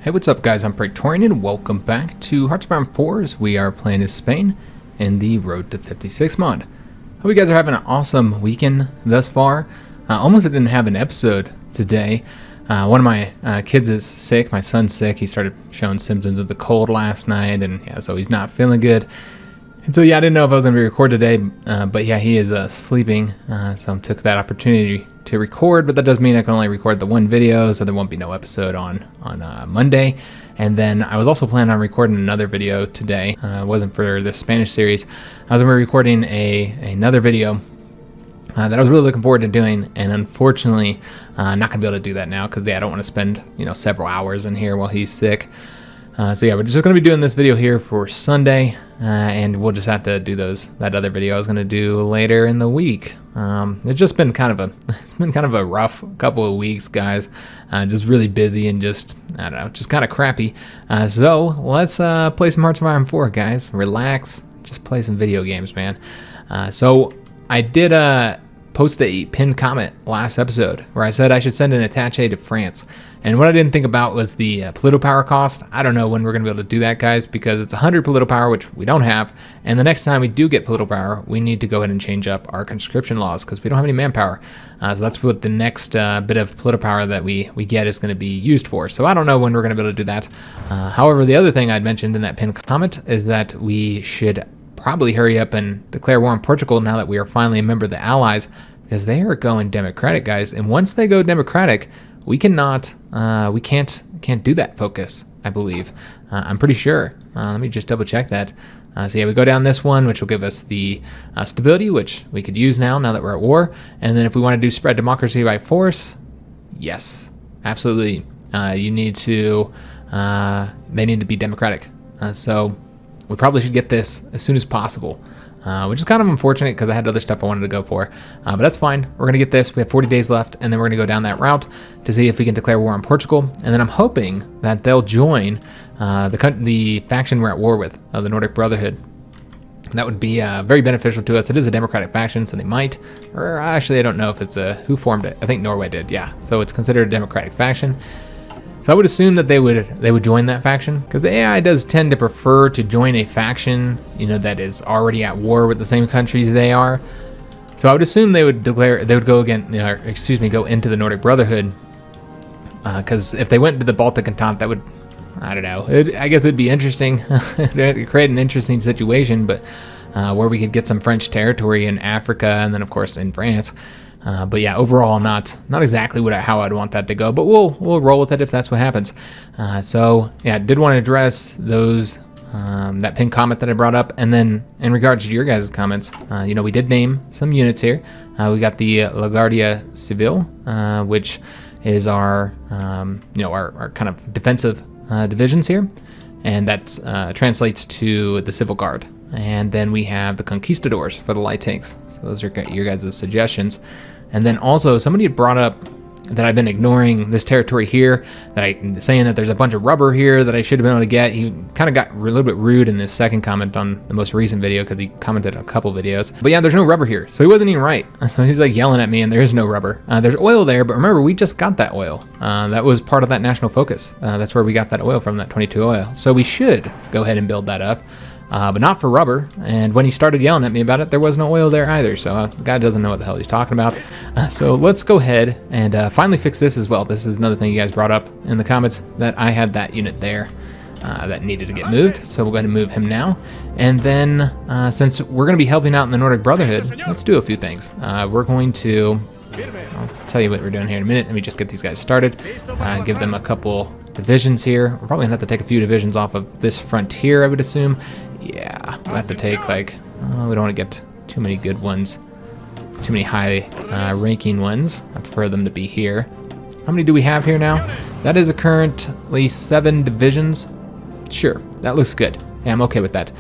Hey, what's up guys, I'm Praetorian and welcome back to HOI4 as we are playing as Spain in the Road to 56 mod. Hope you guys are having an awesome weekend thus far. Almost didn't have an episode today. One of my kids is sick, my son's sick. He started showing symptoms of the cold last night and yeah, so he's not feeling good. And so yeah, I didn't know if I was going to be recording today, but yeah, he is sleeping, so I took that opportunity to record, but that does mean I can only record the one video, so there won't be no episode on Monday. And then I was also planning on recording another video today. It wasn't for this Spanish series. I was going to be recording another video that I was really looking forward to doing, and unfortunately, not going to be able to do that now because yeah, I don't want to spend several hours in here while he's sick. So yeah, we're just going to be doing this video here for Sunday, and we'll just have to do that other video I was going to do later in the week. It's just been kind of a rough couple of weeks, guys. Just really busy and just, I don't know, just kind of crappy. So let's play some HOI4, guys. Relax, just play some video games, man. So I did post a pinned comment last episode where I said I should send an attaché to France. And what I didn't think about was the political power cost. I don't know when we're going to be able to do that, guys, because it's 100 political power, which we don't have. And the next time we do get political power, we need to go ahead and change up our conscription laws because we don't have any manpower. So that's what the next bit of political power that we get is going to be used for. So I don't know when we're going to be able to do that. However, the other thing I'd mentioned in that pinned comment is that we should probably hurry up and declare war on Portugal now that we are finally a member of the Allies, because they are going democratic, guys. And once they go democratic, we can't do that focus, I believe. I'm pretty sure. Let me just double check that. So yeah, we go down this one, which will give us the stability, which we could use now that we're at war. And then if we want to do spread democracy by force, yes, absolutely. They need to be democratic. So we probably should get this as soon as possible, which is kind of unfortunate because I had other stuff I wanted to go for. But that's fine. We're going to get this. We have 40 days left, and then we're going to go down that route to see if we can declare war on Portugal. And then I'm hoping that they'll join the faction we're at war with, the Nordic Brotherhood. That would be very beneficial to us. It is a democratic faction, so they might. Or actually, I don't know if it's who formed it. I think Norway did, yeah. So it's considered a democratic faction. So I would assume that they would join that faction, because the AI does tend to prefer to join a faction, that is already at war with the same countries they are. So I would assume they would go into the Nordic Brotherhood, because if they went to the Baltic Entente, that would, I don't know, I guess it'd be interesting. It'd create an interesting situation, but where we could get some French territory in Africa, and then of course in France. But yeah, overall, not exactly how I'd want that to go, but we'll roll with it if that's what happens. So yeah, I did want to address those that pinned comment that I brought up, and then in regards to your guys' comments, we did name some units here. We got the La Guardia Civil, which is our our kind of defensive divisions here, and that translates to the Civil Guard. And then we have the Conquistadors for the light tanks. So those are your guys' suggestions. And then also somebody had brought up that I've been ignoring this territory here, saying that there's a bunch of rubber here that I should have been able to get. He kind of got a little bit rude in his second comment on the most recent video because he commented on a couple videos. But yeah, there's no rubber here. So he wasn't even right. So he's like yelling at me and there is no rubber. There's oil there, but remember, we just got that oil. That was part of that national focus. That's where we got that oil from, that 22 oil. So we should go ahead and build that up. But not for rubber. And when he started yelling at me about it, there was no oil there either. So the guy doesn't know what the hell he's talking about. So let's go ahead and finally fix this as well. This is another thing you guys brought up in the comments, that I had that unit there that needed to get moved. So we'll go ahead and move him now. And then since we're going to be helping out in the Nordic Brotherhood, let's do a few things. We're going to, I'll tell you what we're doing here in a minute. Let me just get these guys started. Give them a couple divisions here. We're probably going to have to take a few divisions off of this frontier, I would assume. Yeah, we'll have to take we don't want to get too many good ones, too many high ranking ones. I prefer them to be here. How many do we have here now? That is currently 7 divisions. Sure, that looks good. Yeah, I'm okay with that.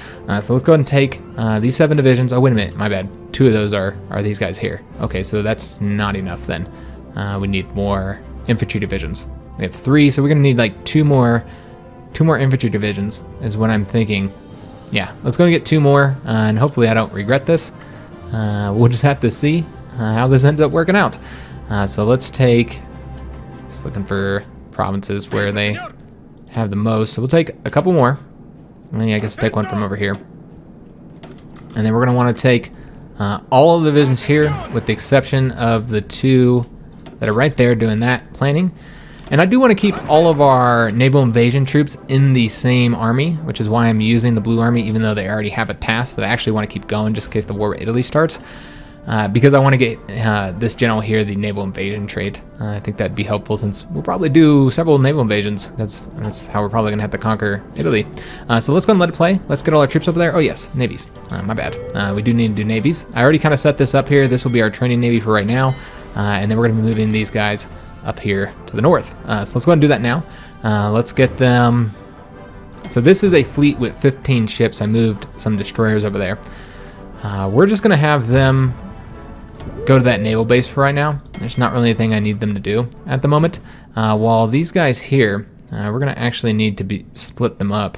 So let's go ahead and take these 7 divisions. Oh, wait a minute, my bad. 2 of those are these guys here. Okay, so that's not enough then. We need more infantry divisions. We have 3, so we're gonna need like 2 more infantry divisions is what I'm thinking. Yeah, let's go and get 2 more, and hopefully I don't regret this. We'll just have to see how this ends up working out. So let's take, just looking for provinces where they have the most. So we'll take a couple more. I guess take one from over here. And then we're going to want to take all of the divisions here, with the exception of the 2 that are right there doing that planning. And I do want to keep all of our naval invasion troops in the same army, which is why I'm using the blue army, even though they already have a task that I actually want to keep going just in case the war with Italy starts. Because I want to get this general here the naval invasion trait. I think that'd be helpful, since we'll probably do several naval invasions. That's how we're probably going to have to conquer Italy. So let's go and let it play. Let's get all our troops over there. Oh yes, navies. My bad. We do need to do navies. I already kind of set this up here. This will be our training navy for right now. And then we're going to be moving these guys up here to the north. So let's go ahead and do that now. Let's get them. So this is a fleet with 15 ships. I moved some destroyers over there. We're just going to have them go to that naval base for right now. There's not really anything I need them to do at the moment. While these guys here, we're going to actually need to split them up.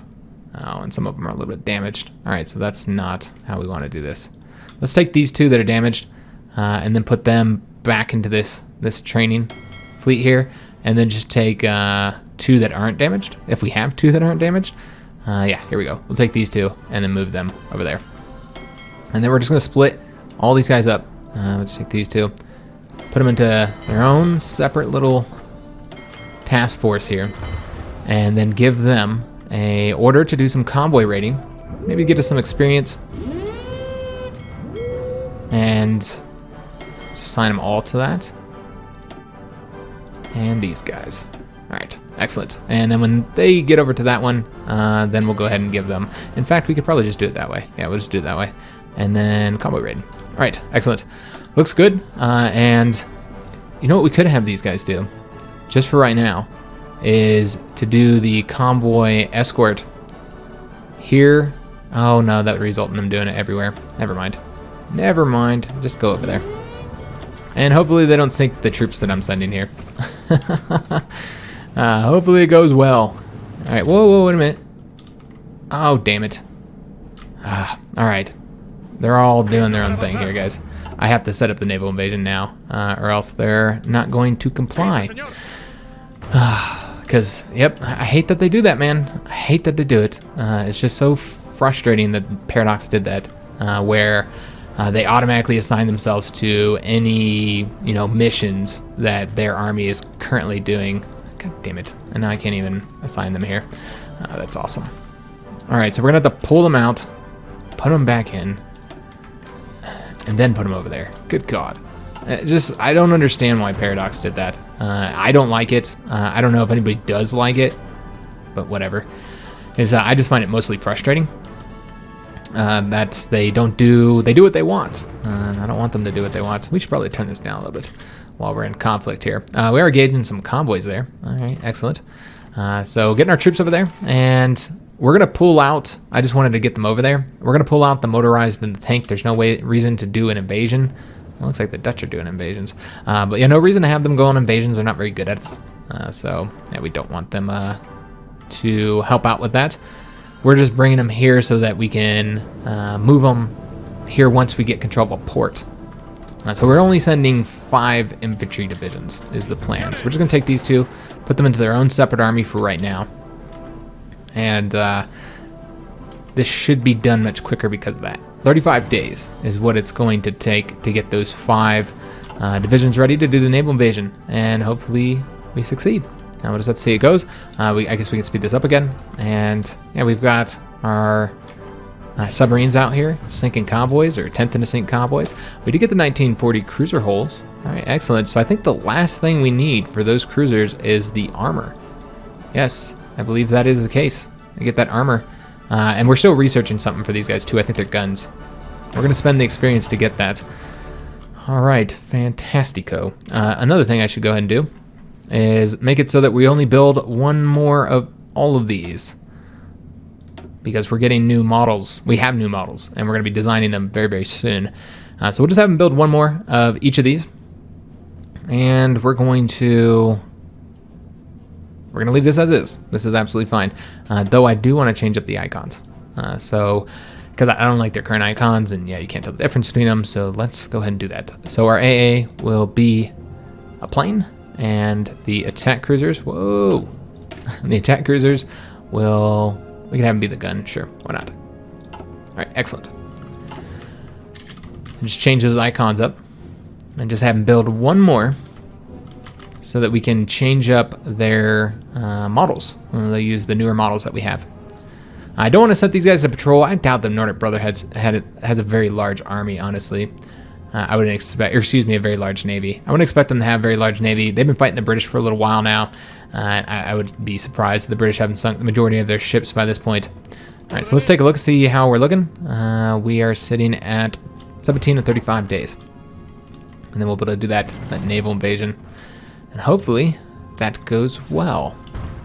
And some of them are a little bit damaged. All right, so that's not how we want to do this. Let's take these 2 that are damaged and then put them back into this training fleet here, and then just take 2 that aren't damaged, if we have 2 that aren't damaged. Yeah, here we go. We'll take these 2 and then move them over there. And then we're just going to split all these guys up. We'll just take these 2, put them into their own separate little task force here, and then give them a order to do some convoy raiding. Maybe get us some experience, and assign them all to that. And these guys. All right, excellent. And then when they get over to that one, then we'll go ahead and give them. In fact, we could probably just do it that way. Yeah, we'll just do it that way. And then convoy raid. All right, excellent. Looks good. And you know what we could have these guys do, just for right now, is to do the convoy escort here. Oh no, that would result in them doing it everywhere. Never mind. Never mind. Just go over there. And hopefully they don't sink the troops that I'm sending here. Hopefully it goes well. All right, whoa, wait a minute. Oh, damn it. All right. They're all doing their own thing here, guys. I have to set up the naval invasion now, or else they're not going to comply. Because, yep, I hate that they do that, man. I hate that they do it. It's just so frustrating that Paradox did that, where they automatically assign themselves to any, missions that their army is currently doing. God damn it. And now I can't even assign them here. That's awesome. All right, so we're going to have to pull them out, put them back in, and then put them over there. Good God. I don't understand why Paradox did that. I don't like it. I don't know if anybody does like it, but whatever. I just find it mostly frustrating. That they do what they want. I don't want them to do what they want. We should probably turn this down a little bit while we're in conflict here. We are engaging some convoys there. All right, excellent. So getting our troops over there, and we're gonna pull out. I just wanted to get them over there. We're gonna pull out the motorized and the tank. There's no reason to do an invasion. It looks like the Dutch are doing invasions, but yeah, no reason to have them go on invasions. They're not very good at it. So yeah, we don't want them to help out with that. We're just bringing them here so that we can move them here once we get control of a port. So we're only sending 5 infantry divisions is the plan. So we're just going to take these 2, put them into their own separate army for right now. And this should be done much quicker because of that. 35 days is what it's going to take to get those 5 divisions ready to do the naval invasion. And hopefully we succeed. Now let's see how it goes. I guess we can speed this up again. And yeah, we've got our submarines out here sinking convoys or attempting to sink convoys. We did get the 1940 cruiser hulls. All right, excellent. So I think the last thing we need for those cruisers is the armor. Yes, I believe that is the case. I get that armor. And we're still researching something for these guys too. I think they're guns. We're going to spend the experience to get that. All right, fantastico. Another thing I should go ahead and do is make it so that we only build one more of all of these, because we're getting new models. We have new models, and we're going to be designing them very, very soon. So we'll just have them build one more of each of these, and we're going to leave this as is. This is absolutely fine, though I do want to change up the icons. Because I don't like their current icons, and yeah, you can't tell the difference between them, so let's go ahead and do that. So our AA will be a plane, and the attack cruisers, whoa, The attack cruisers will... We can have them be the gun. Sure, why not? All right, excellent. And just change those icons up. And just have them build one more so that we can change up their models. They'll use the newer models that we have. I don't want to set these guys to patrol. I doubt the Nordic Brotherhood has a very large army, honestly. I wouldn't expect, or excuse me, a very large navy. I wouldn't expect them to have a very large navy. They've been fighting the British for a little while now. I would be surprised if the British haven't sunk the majority of their ships by this point. All right, so let's take a look, see how we're looking. We are sitting at 17 to 35 days. And then we'll be able to do that naval invasion. And hopefully that goes well.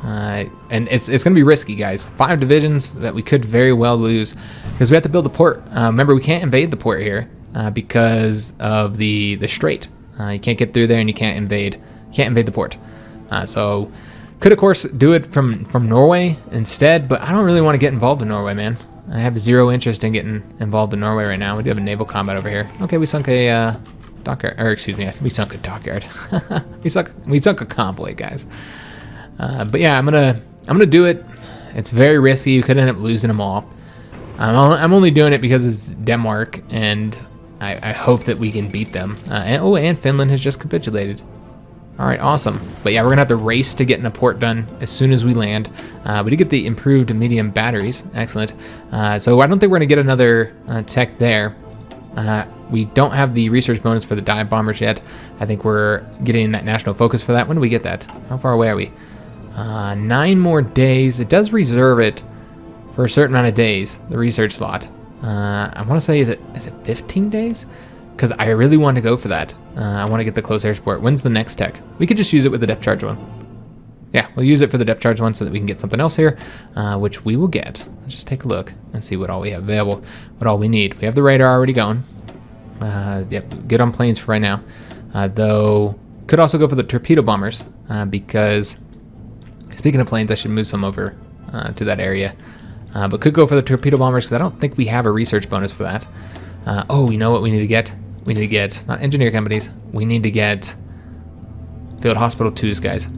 And it's going to be risky, guys. 5 divisions that we could very well lose because we have to build a port. Remember, we can't invade the port here because of the strait. You can't get through there, and you can't invade the port. So could of course do it from Norway instead, but I don't really want to get involved in Norway, man. I have zero interest in getting involved in Norway right now. We do have a naval combat over here. Okay, we sunk a dockyard, or excuse me, we sunk a dockyard. we sunk a convoy, guys. But yeah, I'm gonna do it. It's very risky. You could end up losing them all. I'm only doing it because it's Denmark, and I hope that we can beat them. And Finland has just capitulated. All right, awesome. But yeah, we're gonna have to race to getting a port done as soon as we land. We did get the improved medium batteries. Excellent. So I don't think we're gonna get another tech there. We don't have the research bonus for the dive bombers yet. I think we're getting that national focus for that. When do we get that? How far away are we? 9 more days. It does reserve it for a certain amount of days, the research slot. I want to say, is it 15 days? Because I really want to go for that. I want to get the close air support. When's the next tech? We could just use it with the depth charge one. Yeah, we'll use it for the depth charge one so that we can get something else here, which we will get. Let's just take a look and see what all we have available, what all we need. We have the radar already going. Yep, good on planes for right now. Though, could also go for the torpedo bombers because, speaking of planes, I should move some over to that area. But could go for the torpedo bombers because I don't think we have a research bonus for that. Oh, you know what we need to get? We need to get, not engineer companies, we need to get field hospital 2s, guys.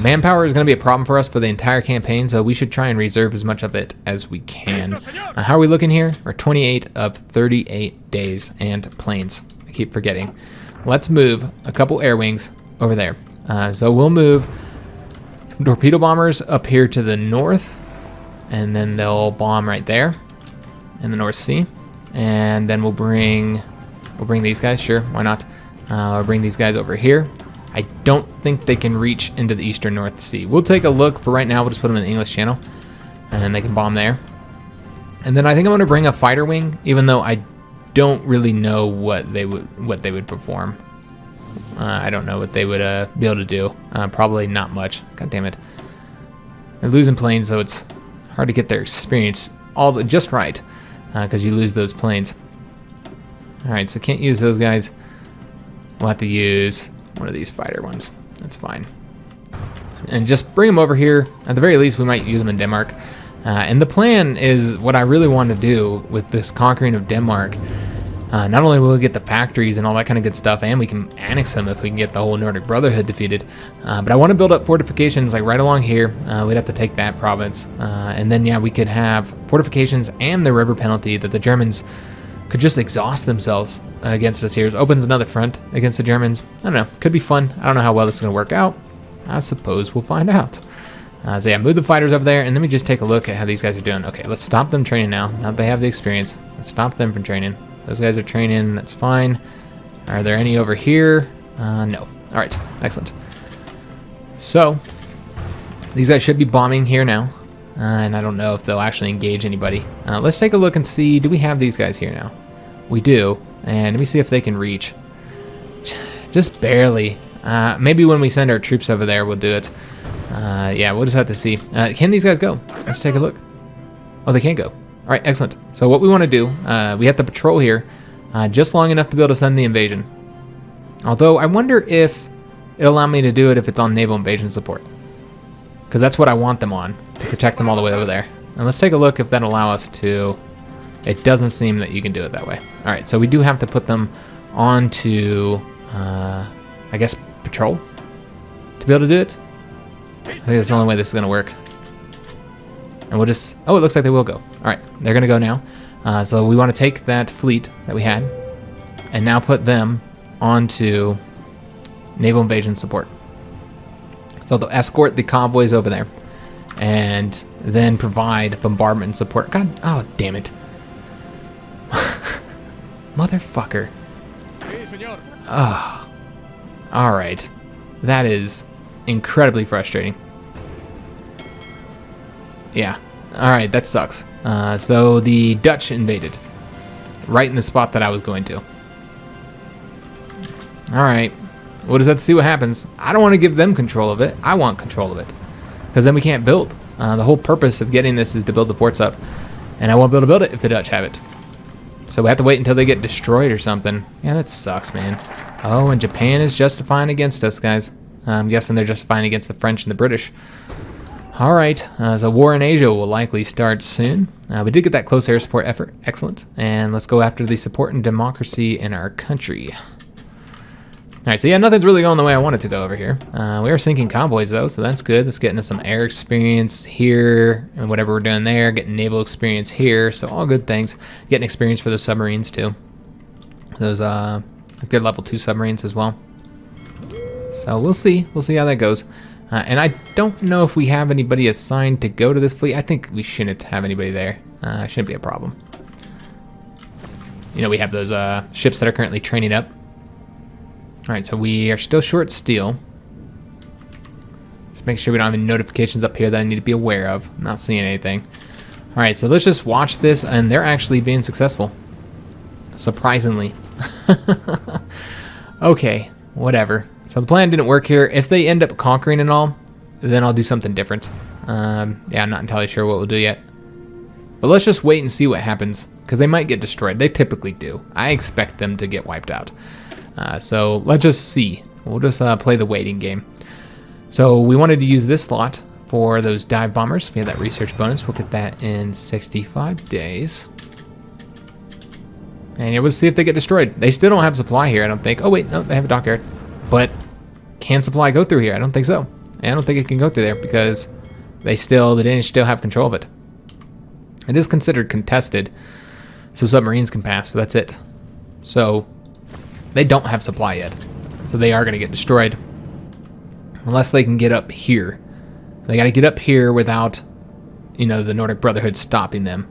Manpower is going to be a problem for us for the entire campaign, so we should try and reserve as much of it as we can. How are we looking here? We're 28 of 38 days and planes. I keep forgetting. Let's move a couple air wings over there. So we'll move some torpedo bombers up here to the north, and then they'll bomb right there in the North Sea. And then we'll bring these guys. Sure, why not? We'll bring these guys over here. I don't think they can reach into the eastern North Sea. We'll take a look. For right now, we'll just put them in the English Channel, and they can bomb there. And then I think I'm going to bring a fighter wing, even though I don't really know what they would perform. I don't know what they would be able to do. Probably not much. God damn it. They're losing planes, so it's hard to get their experience just right, because you lose those planes. All right, so can't use those guys. We'll have to use one of these fighter ones. That's fine. And just bring them over here. At the very least, we might use them in Denmark. And the plan is what I really want to do with this conquering of Denmark. Not only will we get the factories and all that kind of good stuff, and we can annex them if we can get the whole Nordic Brotherhood defeated. But I want to build up fortifications like right along here. We'd have to take that province. And then, yeah, we could have fortifications and the river penalty that the Germans could just exhaust themselves against us here. It opens another front against the Germans. I don't know. Could be fun. I don't know how well this is going to work out. I suppose we'll find out. So yeah, move the fighters over there, and let me just take a look at how these guys are doing. Okay, let's stop them training now. Now that they have the experience, let's stop them from training. Those guys are training. That's fine. Are there any over here? No. All right. Excellent. So these guys should be bombing here now. And I don't know if they'll actually engage anybody. Let's take a look and see. Do we have these guys here now? We do. And let me see if they can reach. Just barely. Maybe when we send our troops over there, we'll do it. Yeah, we'll just have to see. Can these guys go? Let's take a look. Oh, they can't go. All right, excellent. So what we want to do, we have to patrol here just long enough to be able to send the invasion. Although I wonder if it'll allow me to do it if it's on naval invasion support. Because that's what I want them on, to protect them all the way over there. And let's take a look if that'll allow us to... It doesn't seem that you can do it that way. All right, so we do have to put them onto, I guess, patrol to be able to do it. I think that's the only way this is going to work. And we'll just... Oh, it looks like they will go. All right, they're going to go now. So we want to take that fleet that we had and now put them onto naval invasion support. So they'll escort the convoys over there and then provide bombardment support. God, oh, damn it. Motherfucker. Oh. All right. That is incredibly frustrating. Yeah. All right, that sucks. So the Dutch invaded right in the spot that I was going to. All right. We'll just have to see what happens. I don't want to give them control of it. I want control of it because then we can't build. The whole purpose of getting this is to build the forts up, and I won't be able to build it if the Dutch have it. So we have to wait until they get destroyed or something. Yeah, that sucks, man. Oh, and Japan is justifying against us, guys. I'm guessing they're justifying against the French and the British. All right, so war in Asia will likely start soon. We did get that close air support effort. Excellent. And let's go after the support and democracy in our country. All right, so yeah, nothing's really going the way I want it to go over here. We are sinking convoys, though, so that's good. Let's get into some air experience here and whatever we're doing there. Getting naval experience here, so all good things. Getting experience for those submarines, too. Those, they're level 2 submarines as well. So we'll see. We'll see how that goes. And I don't know if we have anybody assigned to go to this fleet. I think we shouldn't have anybody there. Shouldn't be a problem. You know, we have those ships that are currently training up. All right, so we are still short steel. Just make sure we don't have any notifications up here that I need to be aware of. I'm not seeing anything. All right, so let's just watch this, and they're actually being successful. Surprisingly. Okay, whatever. So the plan didn't work here. If they end up conquering and all, then I'll do something different. Yeah, I'm not entirely sure what we'll do yet. But let's just wait and see what happens, because they might get destroyed. They typically do. I expect them to get wiped out. So let's just see. We'll just play the waiting game. So we wanted to use this slot for those dive bombers. We have that research bonus. We'll get that in 65 days. And yeah, we'll see if they get destroyed. They still don't have supply here, I don't think. Oh, wait, no, they have a dockyard. But can supply go through here? I don't think so. I don't think it can go through there because the Danish still have control of it. It is considered contested, so submarines can pass, but that's it. So they don't have supply yet, so they are going to get destroyed unless they can get up here. They got to get up here without, you know, the Nordic Brotherhood stopping them.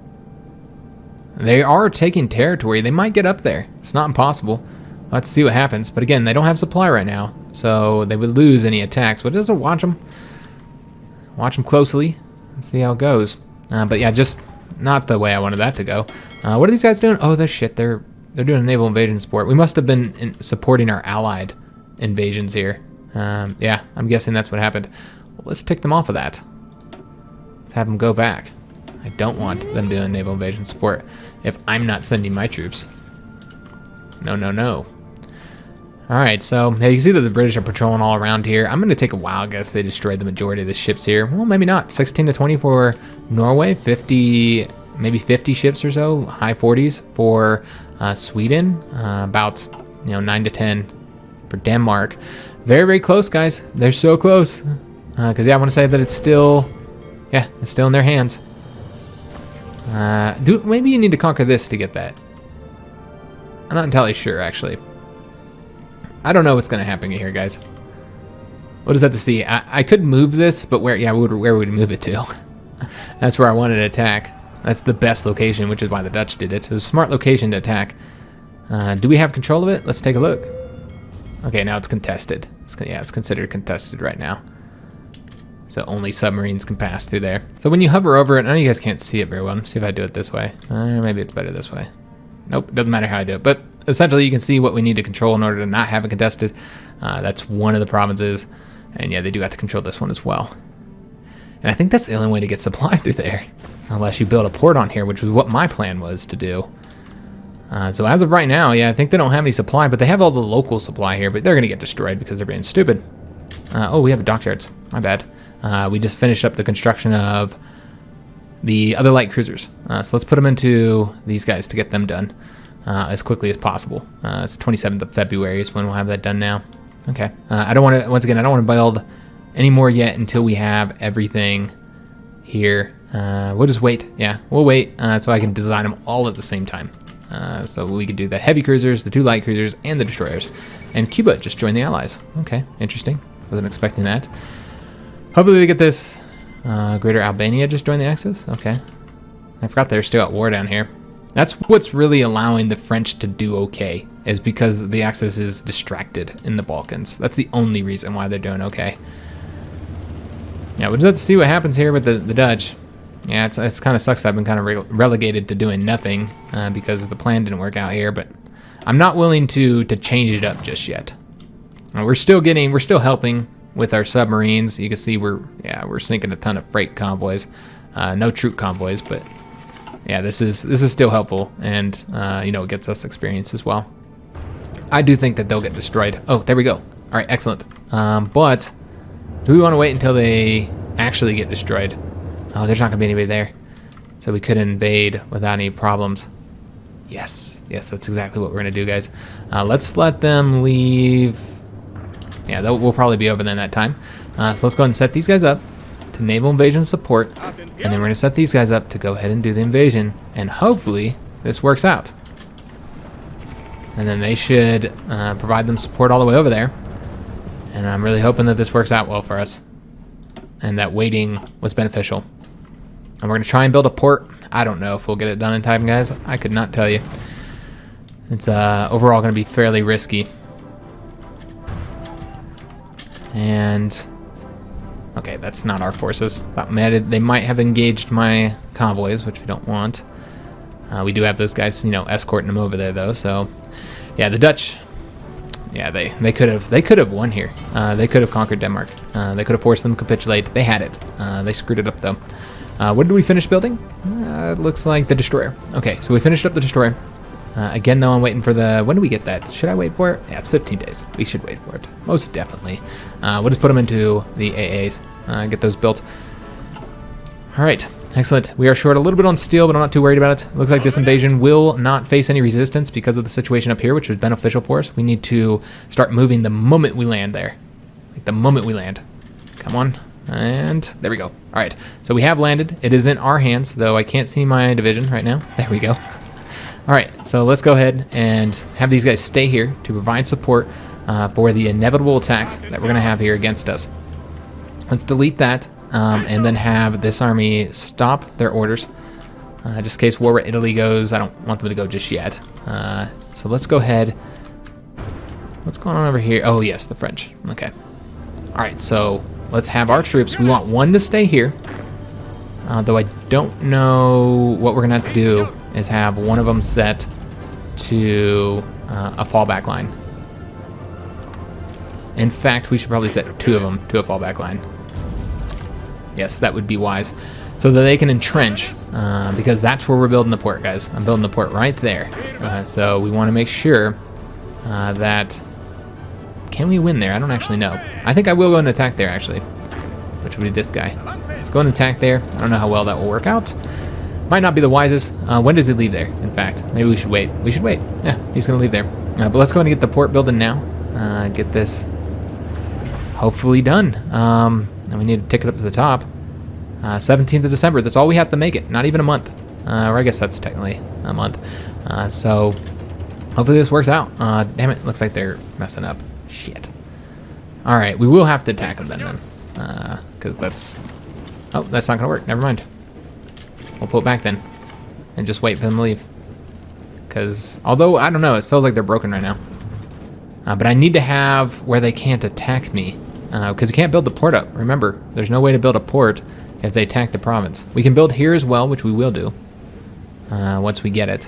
They are taking territory. They might get up there. It's not impossible. Let's see what happens. But again, they don't have supply right now, so they would lose any attacks. But just watch them. Watch them closely and see how it goes. But yeah, just not the way I wanted that to go. What are these guys doing? Oh, this shit. They're doing a naval invasion support. We must have been supporting our allied invasions here. Yeah, I'm guessing that's what happened. Well, let's tick them off of that. Let's have them go back. I don't want them doing naval invasion support if I'm not sending my troops. No, no, no. Alright, so yeah, you can see that the British are patrolling all around here. I'm going to take a wild guess they destroyed the majority of the ships here. Well, maybe not. 16 to 20 for Norway, 50, maybe 50 ships or so, high 40s for Sweden, about 9 to 10 for Denmark. Very, very close, guys. They're so close. Because yeah, I want to say that it's still in their hands. Maybe you need to conquer this to get that. I'm not entirely sure, actually. I don't know what's going to happen here, guys. What is that to see? I could move this, but where would we move it to? That's where I wanted to attack. That's the best location, which is why the Dutch did it. So it's a smart location to attack. Do we have control of it? Let's take a look. Okay, now it's contested. It's considered contested right now. So only submarines can pass through there. So when you hover over it, I know you guys can't see it very well. Let's see if I do it this way. Maybe it's better this way. Nope, doesn't matter how I do it. But essentially you can see what we need to control in order to not have it contested. That's one of the provinces. And yeah, they do have to control this one as well. And I think that's the only way to get supply through there. Unless you build a port on here, which was what my plan was to do. So as of right now, yeah, I think they don't have any supply, but they have all the local supply here, but they're going to get destroyed because they're being stupid. Oh, we have dockyards. My bad. We just finished up the construction of the other light cruisers. So let's put them into these guys to get them done as quickly as possible. It's 27th of February is when we'll have that done now. Okay. I don't want to, once again, I don't want to build anymore yet until we have everything here. We'll just wait. Yeah, we'll wait so I can design them all at the same time. So we could do the heavy cruisers, the 2 light cruisers, and the destroyers. And Cuba just joined the Allies. Okay, interesting. Wasn't expecting that. Hopefully we get this. Greater Albania just joined the Axis. Okay. I forgot they're still at war down here. That's what's really allowing the French to do okay, is because the Axis is distracted in the Balkans. That's the only reason why they're doing okay. Yeah, we'll just have to see what happens here with the Dutch. Yeah, it's kind of sucks. I've been kind of relegated to doing nothing because the plan didn't work out here, but I'm not willing to change it up just yet. We're still helping with our submarines. You can see we're sinking a ton of freight convoys, no troop convoys, but yeah, this is still helpful, and you know, it gets us experience as well. I do think that they'll get destroyed. Oh, there we go. All right, excellent. But do we want to wait until they actually get destroyed? Oh, there's not gonna be anybody there, so we could invade without any problems. Yes, that's exactly what we're gonna do, guys. Let's let them leave. Yeah, we'll probably be over then that time. So let's go ahead and set these guys up to naval invasion support, and then we're gonna set these guys up to go ahead and do the invasion, and hopefully this works out. And then they should provide them support all the way over there, and I'm really hoping that this works out well for us, and that waiting was beneficial. And we're gonna try and build a port. I don't know if we'll get it done in time, guys. I could not tell you. It's overall gonna be fairly risky. And okay, that's not our forces. They might have engaged my convoys, which we don't want. We do have those guys, you know, escorting them over there though. So yeah, the Dutch, yeah, they could have won here. They could have conquered Denmark. They could have forced them to capitulate. They had it. They screwed it up though. What did we finish building? It looks like the destroyer. Okay, so we finished up the destroyer. Again, though, I'm waiting for the... When do we get that? Should I wait for it? Yeah, it's 15 days. We should wait for it. Most definitely. We'll just put them into the AAs. Get those built. All right. Excellent. We are short a little bit on steel, but I'm not too worried about it. Looks like this invasion will not face any resistance because of the situation up here, which was beneficial for us. We need to start moving the moment we land there. Like the moment we land. Come on. And there we go. All right. So we have landed. It is in our hands, though I can't see my division right now. There we go. All right, so let's go ahead and have these guys stay here to provide support for the inevitable attacks that we're going to have here against us. Let's delete that and then have this army stop their orders. Just in case war with Italy goes, I don't want them to go just yet. So let's go ahead. What's going on over here? Oh, yes, the French. Okay. All right, so let's have our troops. We want one to stay here, though I don't know what we're going to have to do is have one of them set to a fallback line. In fact, we should probably set 2 of them to a fallback line. Yes, that would be wise. So that they can entrench, because that's where we're building the port, guys. I'm building the port right there. So we want to make sure that... Can we win there? I don't actually know. I think I will go and attack there, actually. Which would be this guy. Let's go and attack there. I don't know how well that will work out. Might not be the wisest. When does he leave there, in fact? Maybe we should wait. We should wait. Yeah, he's going to leave there. But let's go ahead and get the port building now. Get this hopefully done. And we need to tick it up to the top. 17th of December. That's all we have to make it. Not even a month. Or I guess that's technically a month. So hopefully this works out. Damn it. Looks like they're messing up. Shit. All right. We will have to attack them then. Because that's... Oh, that's not going to work. Never mind. We'll pull it back then, and just wait for them to leave. Because, although, I don't know, it feels like they're broken right now. But I need to have where they can't attack me. Because you can't build the port up. Remember, there's no way to build a port if they attack the province. We can build here as well, which we will do. Once we get it.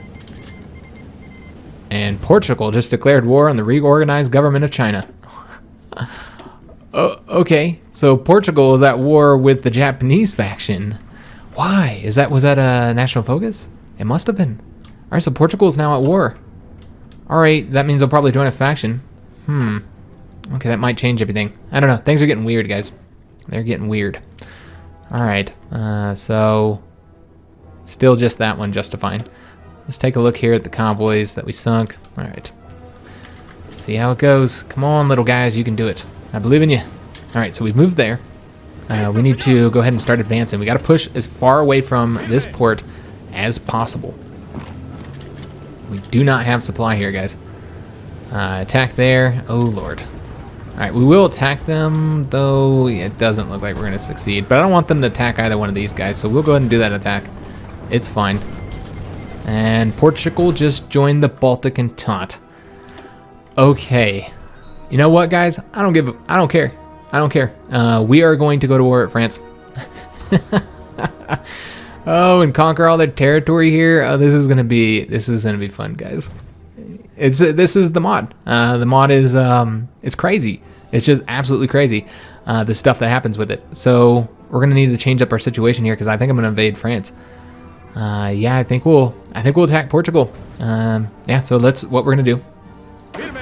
And Portugal just declared war on the reorganized government of China. Okay, so Portugal is at war with the Japanese faction. Why? Was that a national focus? It must have been. All right, so Portugal is now at war. All right, that means they'll probably join a faction. Okay, that might change everything. I don't know. Things are getting weird, guys. They're getting weird. All right, so still just that one justifying. Let's take a look here at the convoys that we sunk. All right. See how it goes. Come on, little guys. You can do it. I believe in you. Alright, so we've moved there. We need to go ahead and start advancing. We got to push as far away from this port as possible. We do not have supply here, guys. Attack there. Oh, Lord. Alright, we will attack them, though it doesn't look like we're going to succeed. But I don't want them to attack either one of these guys, so we'll go ahead and do that attack. It's fine. And Portugal just joined the Baltic Entente. Okay. You know what, guys? I don't care. I don't care. We are going to go to war with France. Oh, and conquer all their territory here. Oh, this is gonna be fun, guys. This is the mod. The mod is it's crazy. It's just absolutely crazy. The stuff that happens with it. So we're gonna need to change up our situation here because I think I'm gonna invade France. Yeah, I think we'll attack Portugal. Yeah, so what we're gonna do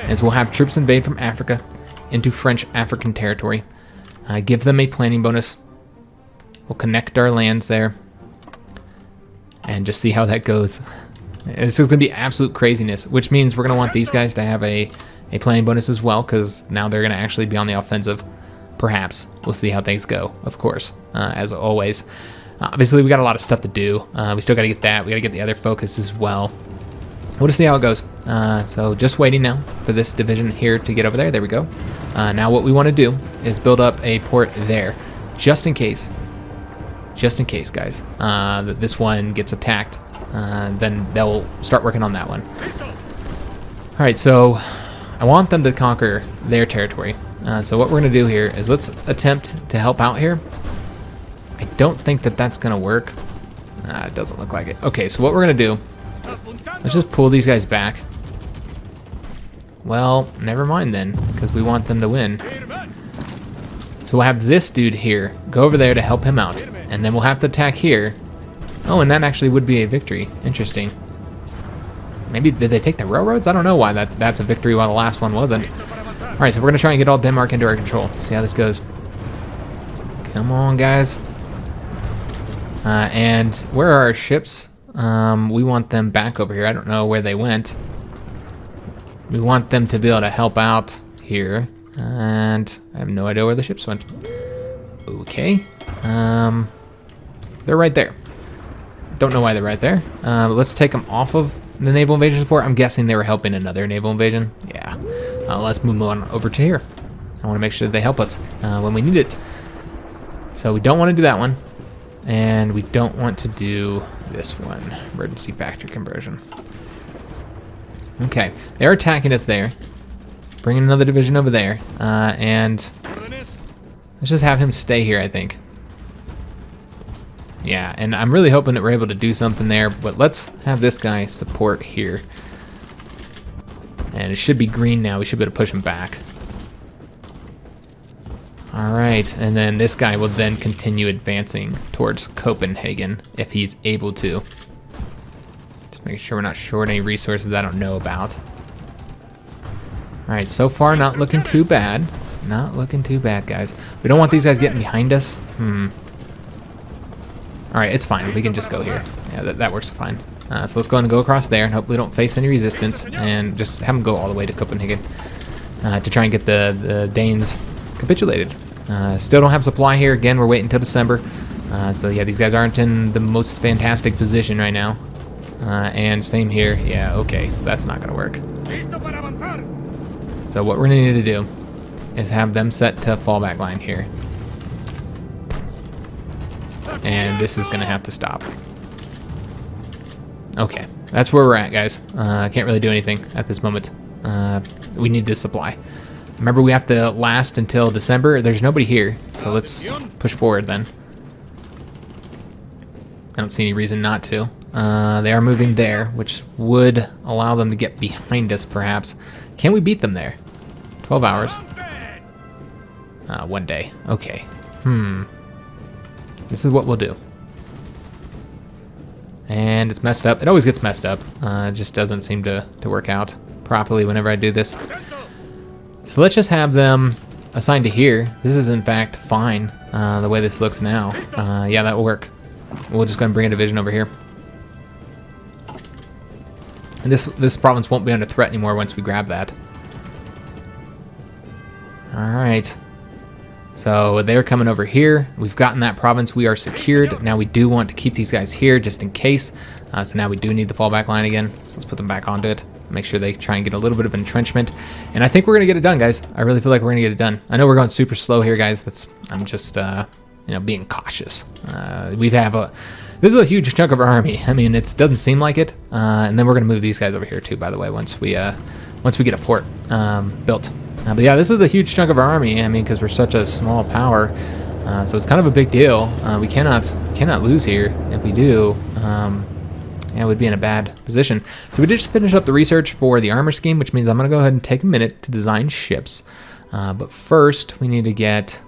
is we'll have troops invade from Africa into French African territory. Give them a planning bonus. We'll connect our lands there. And just see how that goes. It's just going to be absolute craziness, which means we're going to want these guys to have a planning bonus as well, because now they're going to actually be on the offensive. Perhaps. We'll see how things go, of course, as always. Obviously, we got a lot of stuff to do. We still got to get that. We got to get the other focus as well. We'll just see how it goes. So just waiting now for this division here to get over there. There we go. Now what we want to do is build up a port there, just in case. Just in case, guys, that this one gets attacked. Then they'll start working on that one. All right, so I want them to conquer their territory. So what we're going to do here is let's attempt to help out here. I don't think that that's going to work. It doesn't look like it. Okay, so what we're going to do, let's just pull these guys back. Well, never mind then, because we want them to win. So we'll have this dude here go over there to help him out. And then we'll have to attack here. Oh, and that actually would be a victory. Interesting. Maybe, did they take the railroads? I don't know why that's a victory while the last one wasn't. Alright, so we're going to try and get all Denmark into our control. See how this goes. Come on, guys. And where are our ships? We want them back over here. I don't know where they went. We want them to be able to help out here. And I have no idea where the ships went. Okay. They're right there. Don't know why they're right there. Let's take them off of the naval invasion support. I'm guessing they were helping another naval invasion. Yeah. Let's move on over to here. I want to make sure that they help us when we need it. So we don't want to do that one. And we don't want to do this one. Emergency factory conversion. Okay. They're attacking us there. Bringing another division over there. And let's just have him stay here, I think. Yeah, and I'm really hoping that we're able to do something there, but let's have this guy support here. And it should be green now. We should be able to push him back. Alright, and then this guy will then continue advancing towards Copenhagen if he's able to. Just making sure we're not short any resources I don't know about. Alright, so far not looking too bad. Not looking too bad, guys. We don't want these guys getting behind us. Alright, it's fine. We can just go here. Yeah, that works fine. So let's go ahead and go across there and hopefully don't face any resistance and just have them go all the way to Copenhagen to try and get the Danes capitulated. Still don't have supply here. Again, we're waiting until December. So yeah, these guys aren't in the most fantastic position right now. And same here. Yeah, okay, so that's not going to work. So what we're going to need to do is have them set to fallback line here. And this is going to have to stop. Okay, that's where we're at, guys. I can't really do anything at this moment. We need this supply. Remember, we have to last until December. There's nobody here, so let's push forward then. I don't see any reason not to. They are moving there, which would allow them to get behind us, perhaps. Can we beat them there? 12 hours. 1 day. Okay. This is what we'll do. And it's messed up. It always gets messed up. It just doesn't seem to work out properly whenever I do this. So let's just have them assigned to here. This is in fact fine, the way this looks now. Yeah, that will work. We'll just go and bring a division over here. And this province won't be under threat anymore once we grab that. Alright. So they're coming over here. We've gotten that province. We are secured. Now we do want to keep these guys here just in case. So now we do need the fallback line again. So let's put them back onto it. Make sure they try and get a little bit of entrenchment. And I think we're going to get it done, guys. I really feel like we're going to get it done. I know we're going super slow here, guys. I'm just, you know, being cautious. This is a huge chunk of our army. I mean, it doesn't seem like it. And then we're going to move these guys over here too, by the way, once we get a port built. But yeah, this is a huge chunk of our army. I mean, because we're such a small power, so it's kind of a big deal. We cannot lose here. If we do, yeah, we'd be in a bad position. So we did just finish up the research for the armor scheme, which means I'm going to go ahead and take a minute to design ships. But first, we need to get,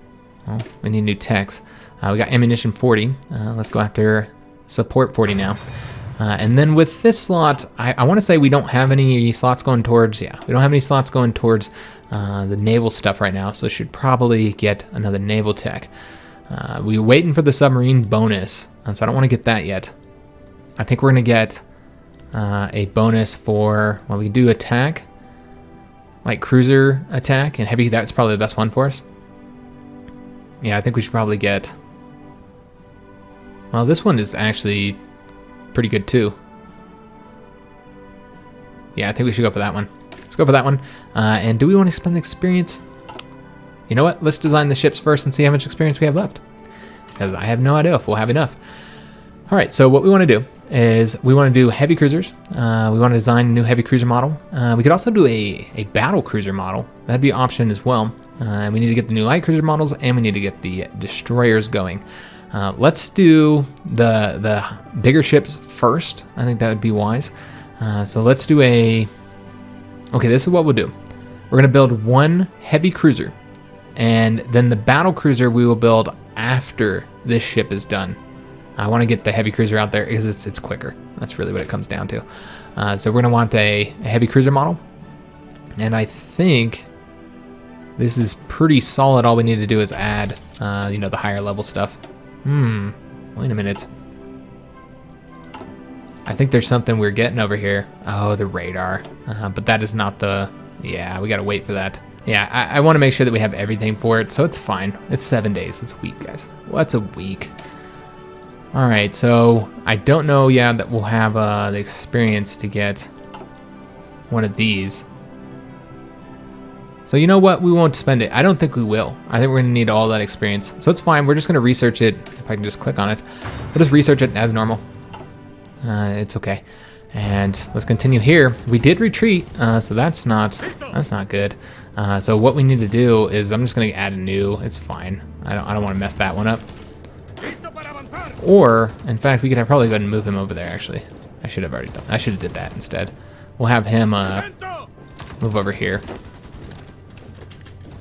well, we need new techs. We got ammunition 40. Let's go after support 40 now. And then with this slot, I want to say we don't have any slots going towards, yeah, we don't have any slots going towards the naval stuff right now, so should probably get another naval tech. We're waiting for the submarine bonus, so I don't want to get that yet. I think we're going to get a bonus for, well, we can do attack, like cruiser attack, and heavy, that's probably the best one for us. Yeah, I think we should probably get, well, this one is actually pretty good too. Yeah, I think we should go for that one. Let's go for that one. And do we want to spend the experience? You know what? Let's design the ships first and see how much experience we have left, because I have no idea if we'll have enough. All right, so what we want to do is we want to do heavy cruisers. We want to design a new heavy cruiser model. We could also do a battle cruiser model. That'd be an option as well. We need to get the new light cruiser models, and we need to get the destroyers going. Let's do the bigger ships first. I think that would be wise. So let's do okay, this is what we'll do. We're going to build one heavy cruiser, and then the battle cruiser we will build after this ship is done. I want to get the heavy cruiser out there because it's quicker. That's really what it comes down to. So we're going to want a heavy cruiser model, and I think this is pretty solid. All we need to do is add, you know, the higher level stuff. Wait a minute. I think there's something we're getting over here. Oh, the radar. But that is not the, yeah, we gotta wait for that. Yeah, I want to make sure that we have everything for it, so it's fine. It's 7 days. It's a week, guys. What's a week? All right, so I don't know, yeah, that we'll have the experience to get one of these. So you know what? We won't spend it. I don't think we will. I think we're going to need all that experience. So it's fine. We're just going to research it. If I can just click on it. We'll just research it as normal. It's okay. And let's continue here. We did retreat, so that's not good. So what we need to do is I'm just going to add a new. It's fine. I don't want to mess that one up. Or, in fact, we could probably go ahead and move him over there, actually. I should have already done. I should have did that instead. We'll have him move over here.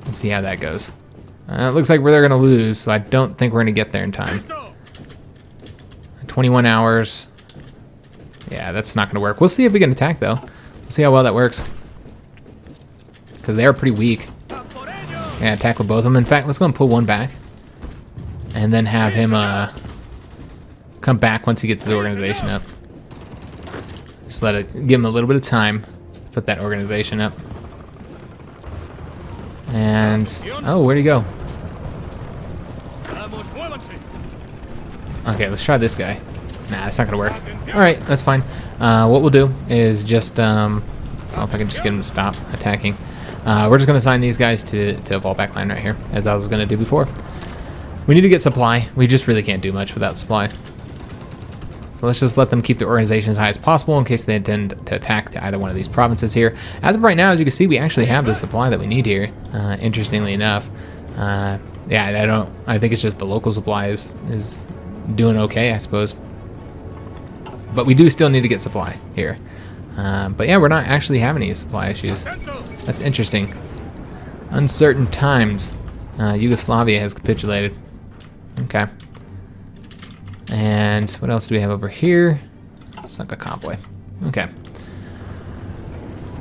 Let's see how that goes. It looks like they're going to lose, so I don't think we're going to get there in time. 21 hours. Yeah, that's not going to work. We'll see if we can attack, though. We'll see how well that works. Because they are pretty weak. Yeah, attack with both of them. In fact, let's go and pull one back. And then have him come back once he gets his organization up. Just give him a little bit of time to put that organization up. And, oh, where'd he go? Okay, let's try this guy. Nah, that's not gonna work. Alright, that's fine. What we'll do is just, oh, if I can just get him to stop attacking. We're just gonna assign these guys to a fallback line right here, as I was gonna do before. We need to get supply. We just really can't do much without supply. So let's just let them keep the organization as high as possible in case they intend to attack to either one of these provinces here. As of right now, as you can see, we actually have the supply that we need here, interestingly enough. Yeah, I think it's just the local supply is doing okay, I suppose. But we do still need to get supply here. But yeah, we're not actually having any supply issues. That's interesting. Uncertain times. Yugoslavia has capitulated. Okay. And what else do we have over here? Sunk a convoy. Okay.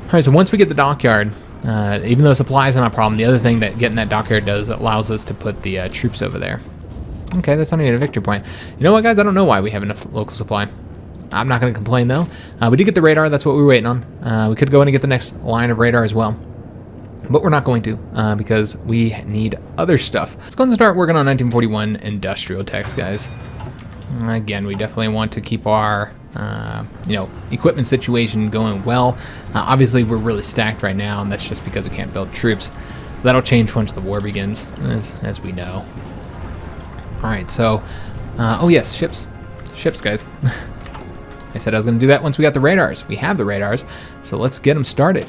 Alright, so once we get the dockyard, even though supplies are not a problem, the other thing that getting that dockyard does, it allows us to put the troops over there. Okay, that's not even a victory point. You know what, guys? I don't know why we have enough local supply. I'm not going to complain, though. We did get the radar. That's what we were waiting on. We could go in and get the next line of radar as well. But we're not going to because we need other stuff. Let's go and start working on 1941 industrial techs, guys. Again, we definitely want to keep our equipment situation going well. Obviously, we're really stacked right now, and that's just because we can't build troops. That'll change once the war begins, as we know. All right, so, oh yes, ships, guys. I said I was going to do that once we got the radars. We have the radars, so let's get them started.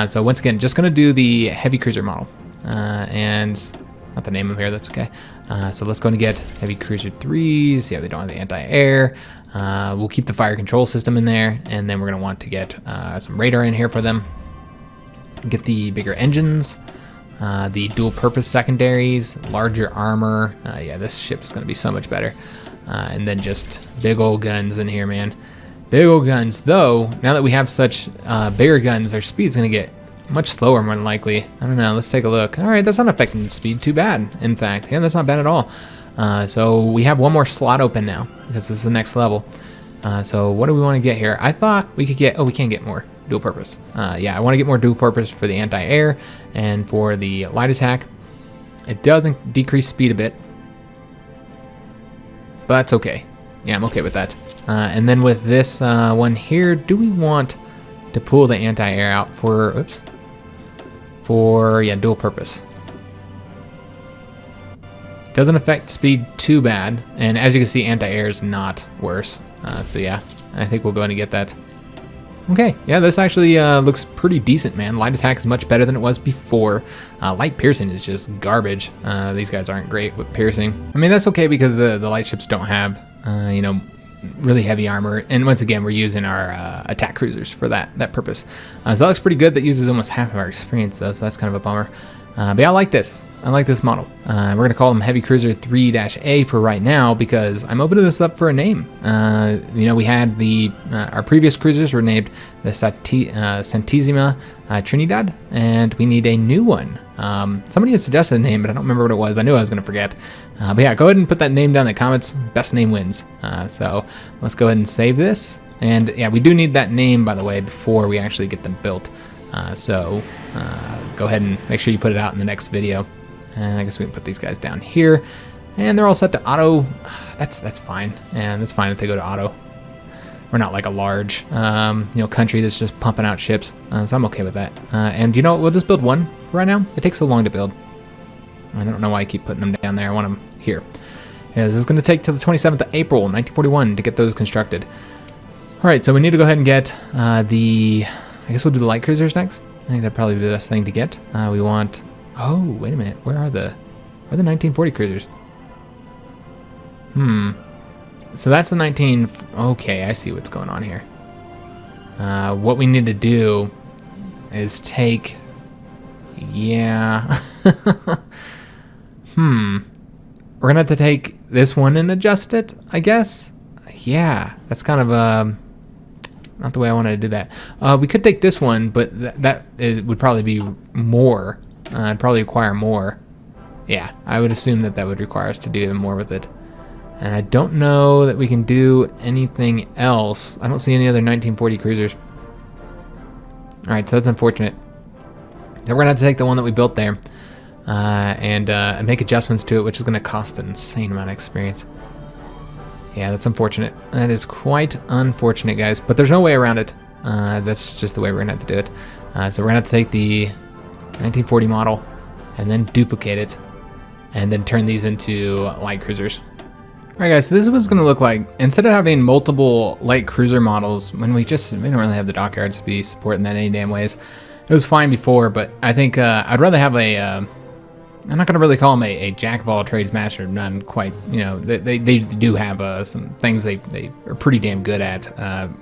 So once again, just going to do the heavy cruiser model, and not the name of here, that's okay. So let's go and get heavy cruiser 3s. Yeah, they don't have the anti-air. We'll keep the fire control system in there, and then we're going to want to get some radar in here for them. Get the bigger engines, the dual purpose secondaries, larger armor. Yeah, this ship is going to be so much better. And then just big old guns in here, man. Big old guns, though, now that we have such bigger guns, our speed's going to get much slower, more than likely. I don't know, let's take a look. All right, that's not affecting speed too bad, in fact. Yeah, that's not bad at all. So we have one more slot open now, because this is the next level. So what do we want to get here? I thought we could get, oh, we can get more dual purpose. Yeah, I want to get more dual purpose for the anti-air and for the light attack. It does decrease speed a bit, but that's okay. Yeah, I'm okay with that. And then with this one here, do we want to pull the anti-air out for, oops, for, yeah, dual purpose? Doesn't affect speed too bad, and as you can see, anti-air is not worse. So yeah, I think we'll go ahead and get that. Okay, yeah, this actually looks pretty decent, man. Light attack is much better than it was before. Light piercing is just garbage. These guys aren't great with piercing. I mean, that's okay because the light ships don't have, really heavy armor. And once again, we're using our attack cruisers for that purpose. So that looks pretty good. That uses almost half of our experience, though, so that's kind of a bummer. But yeah, I like this. I like this model. We're going to call them Heavy Cruiser 3-A for right now because I'm opening this up for a name. We had our previous cruisers were named the Santissima Trinidad, and we need a new one. Somebody had suggested a name, but I don't remember what it was. I knew I was going to forget. But yeah, go ahead and put that name down in the comments. Best name wins. So let's go ahead and save this. And yeah, we do need that name, by the way, before we actually get them built. So go ahead and make sure you put it out in the next video. And I guess we can put these guys down here. And they're all set to auto. That's fine. And that's fine if they go to auto. We're not like a large country that's just pumping out ships. So I'm okay with that. And you know what? We'll just build one for right now. It takes so long to build. I don't know why I keep putting them down there. I want them here. Yeah, this is going to take till the 27th of April, 1941 to get those constructed. All right, so we need to go ahead and get I guess we'll do the light cruisers next. I think that'd probably be the best thing to get. We want, oh, wait a minute. Where are the 1940 cruisers? So that's the okay, I see what's going on here. What we need to do is take, yeah. We're gonna have to take this one and adjust it, I guess. Yeah, that's kind of not the way I wanted to do that. We could take this one, but would probably be more. It'd probably require more. Yeah, I would assume that would require us to do even more with it. And I don't know that we can do anything else. I don't see any other 1940 cruisers. All right, so that's unfortunate. Then we're gonna have to take the one that we built there and make adjustments to it, which is gonna cost an insane amount of experience. Yeah, that's unfortunate. That is quite unfortunate, guys. But there's no way around it. That's just the way we're gonna have to do it. So we're gonna have to take the 1940 model and then duplicate it and then turn these into light cruisers. Alright guys, so this is what it's going to look like. Instead of having multiple light cruiser models, when we don't really have the dockyards to be supporting that any damn ways. It was fine before, but I think I'd rather have I'm not going to really call them a jack of all trades, master of none quite. They do have some things they are pretty damn good at.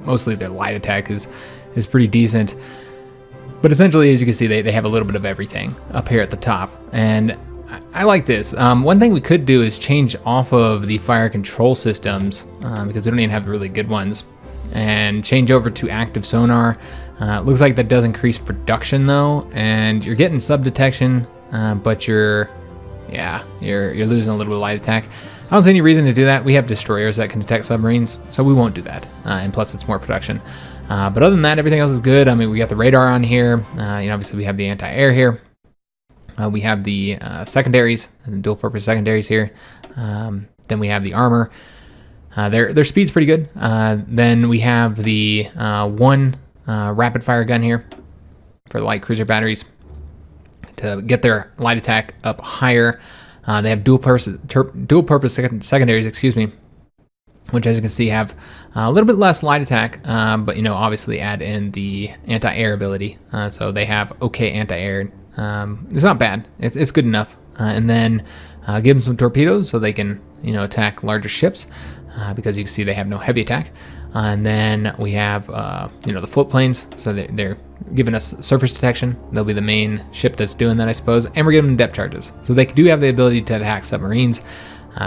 Mostly their light attack is pretty decent. But essentially, as you can see, they have a little bit of everything up here at the top. And I like this. One thing we could do is change off of the fire control systems because we don't even have really good ones, and change over to active sonar. Looks like that does increase production though, and you're getting sub detection, but you're losing a little bit of light attack. I don't see any reason to do that. We have destroyers that can detect submarines, so we won't do that. And plus, it's more production. But other than that, everything else is good. I mean, we got the radar on here. Obviously we have the anti-air here. We have the secondaries, and dual purpose secondaries here. Then we have the armor. Their speed's pretty good. Then we have the one rapid fire gun here for light cruiser batteries to get their light attack up higher. They have dual purpose secondaries, excuse me, which as you can see have a little bit less light attack, but obviously add in the anti-air ability. So they have okay anti-air. It's not bad. It's good enough. And then give them some torpedoes so they can attack larger ships, because you can see they have no heavy attack. And then we have the float planes, so they're giving us surface detection. They'll be the main ship that's doing that, I suppose. And we're giving them depth charges, so they do have the ability to attack submarines.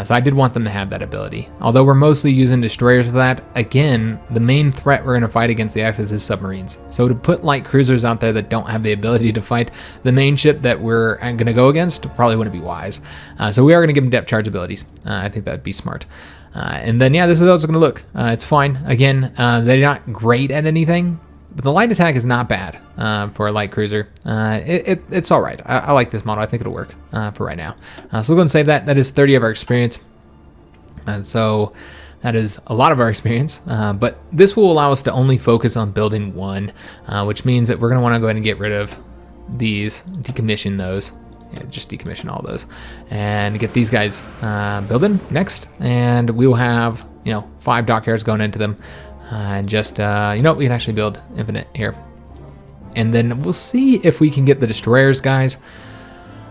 So I did want them to have that ability. Although we're mostly using destroyers for that, again, the main threat we're going to fight against the Axis is submarines. So to put light cruisers out there that don't have the ability to fight the main ship that we're going to go against probably wouldn't be wise. So we are going to give them depth charge abilities. I think that'd be smart. And then, yeah, this is how it's going to look. It's fine. Again, they're not great at anything, but the light attack is not bad for a light cruiser. It's all right. I like this model. I think it'll work for right now. So we'll go and save that. That is 30 of our experience. And so that is a lot of our experience. But this will allow us to only focus on building one, which means that we're going to want to go ahead and get rid of these, decommission those. Yeah, just decommission all those and get these guys building next. And we will have, 5 dockyards going into them. And just, we can actually build infinite here. And then we'll see if we can get the destroyers, guys.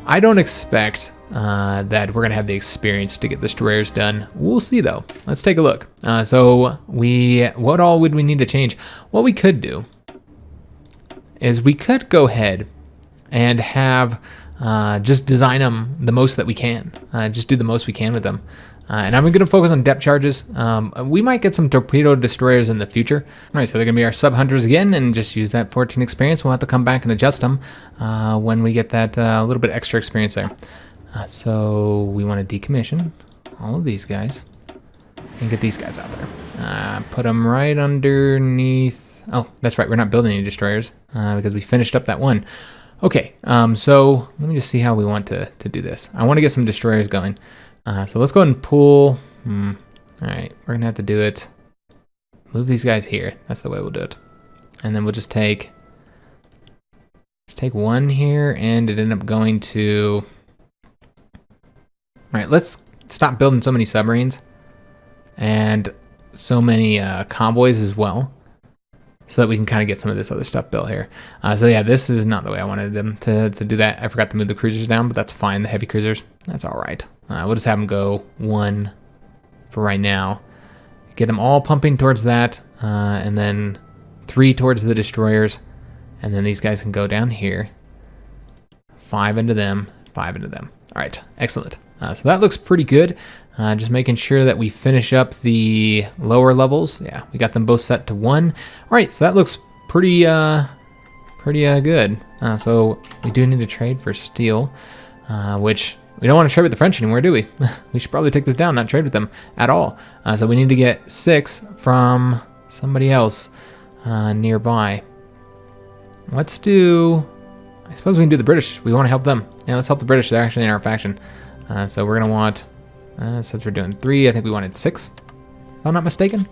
I don't expect that we're going to have the experience to get the destroyers done. We'll see, though. Let's take a look. So what all would we need to change? What we could do is we could go ahead and have just design them the most that we can. Just do the most we can with them. And I'm going to focus on depth charges. We might get some torpedo destroyers in the future. All right, so they're going to be our sub hunters again, and just use that 14 experience. We'll have to come back and adjust them when we get that little bit extra experience there. So we want to decommission all of these guys and get these guys out there. Put them right underneath. Oh, that's right. We're not building any destroyers because we finished up that one. Okay, so let me just see how we want to do this. I want to get some destroyers going. So let's go ahead and pull. All right, we're going to have to do it. Move these guys here. That's the way we'll do it. And then we'll just take one here, and it ended up going to... All right, let's stop building so many submarines and so many convoys as well, so that we can kind of get some of this other stuff built here. So yeah, this is not the way I wanted them to do that. I forgot to move the cruisers down, but that's fine. The heavy cruisers, that's all right. We'll just have them go 1 for right now. Get them all pumping towards that, and then 3 towards the destroyers, and then these guys can go down here. 5 into them, 5 into them. All right, excellent. So that looks pretty good. Just making sure that we finish up the lower levels. Yeah, we got them both set to 1. All right, so that looks pretty good. So we do need to trade for steel, which we don't want to trade with the French anymore, do we? We should probably take this down, not trade with them at all. So we need to get 6 from somebody else nearby. Let's do... I suppose we can do the British. We want to help them. Yeah, let's help the British. They're actually in our faction. So we're going to want... since we're doing 3, I think we wanted 6, if I'm not mistaken.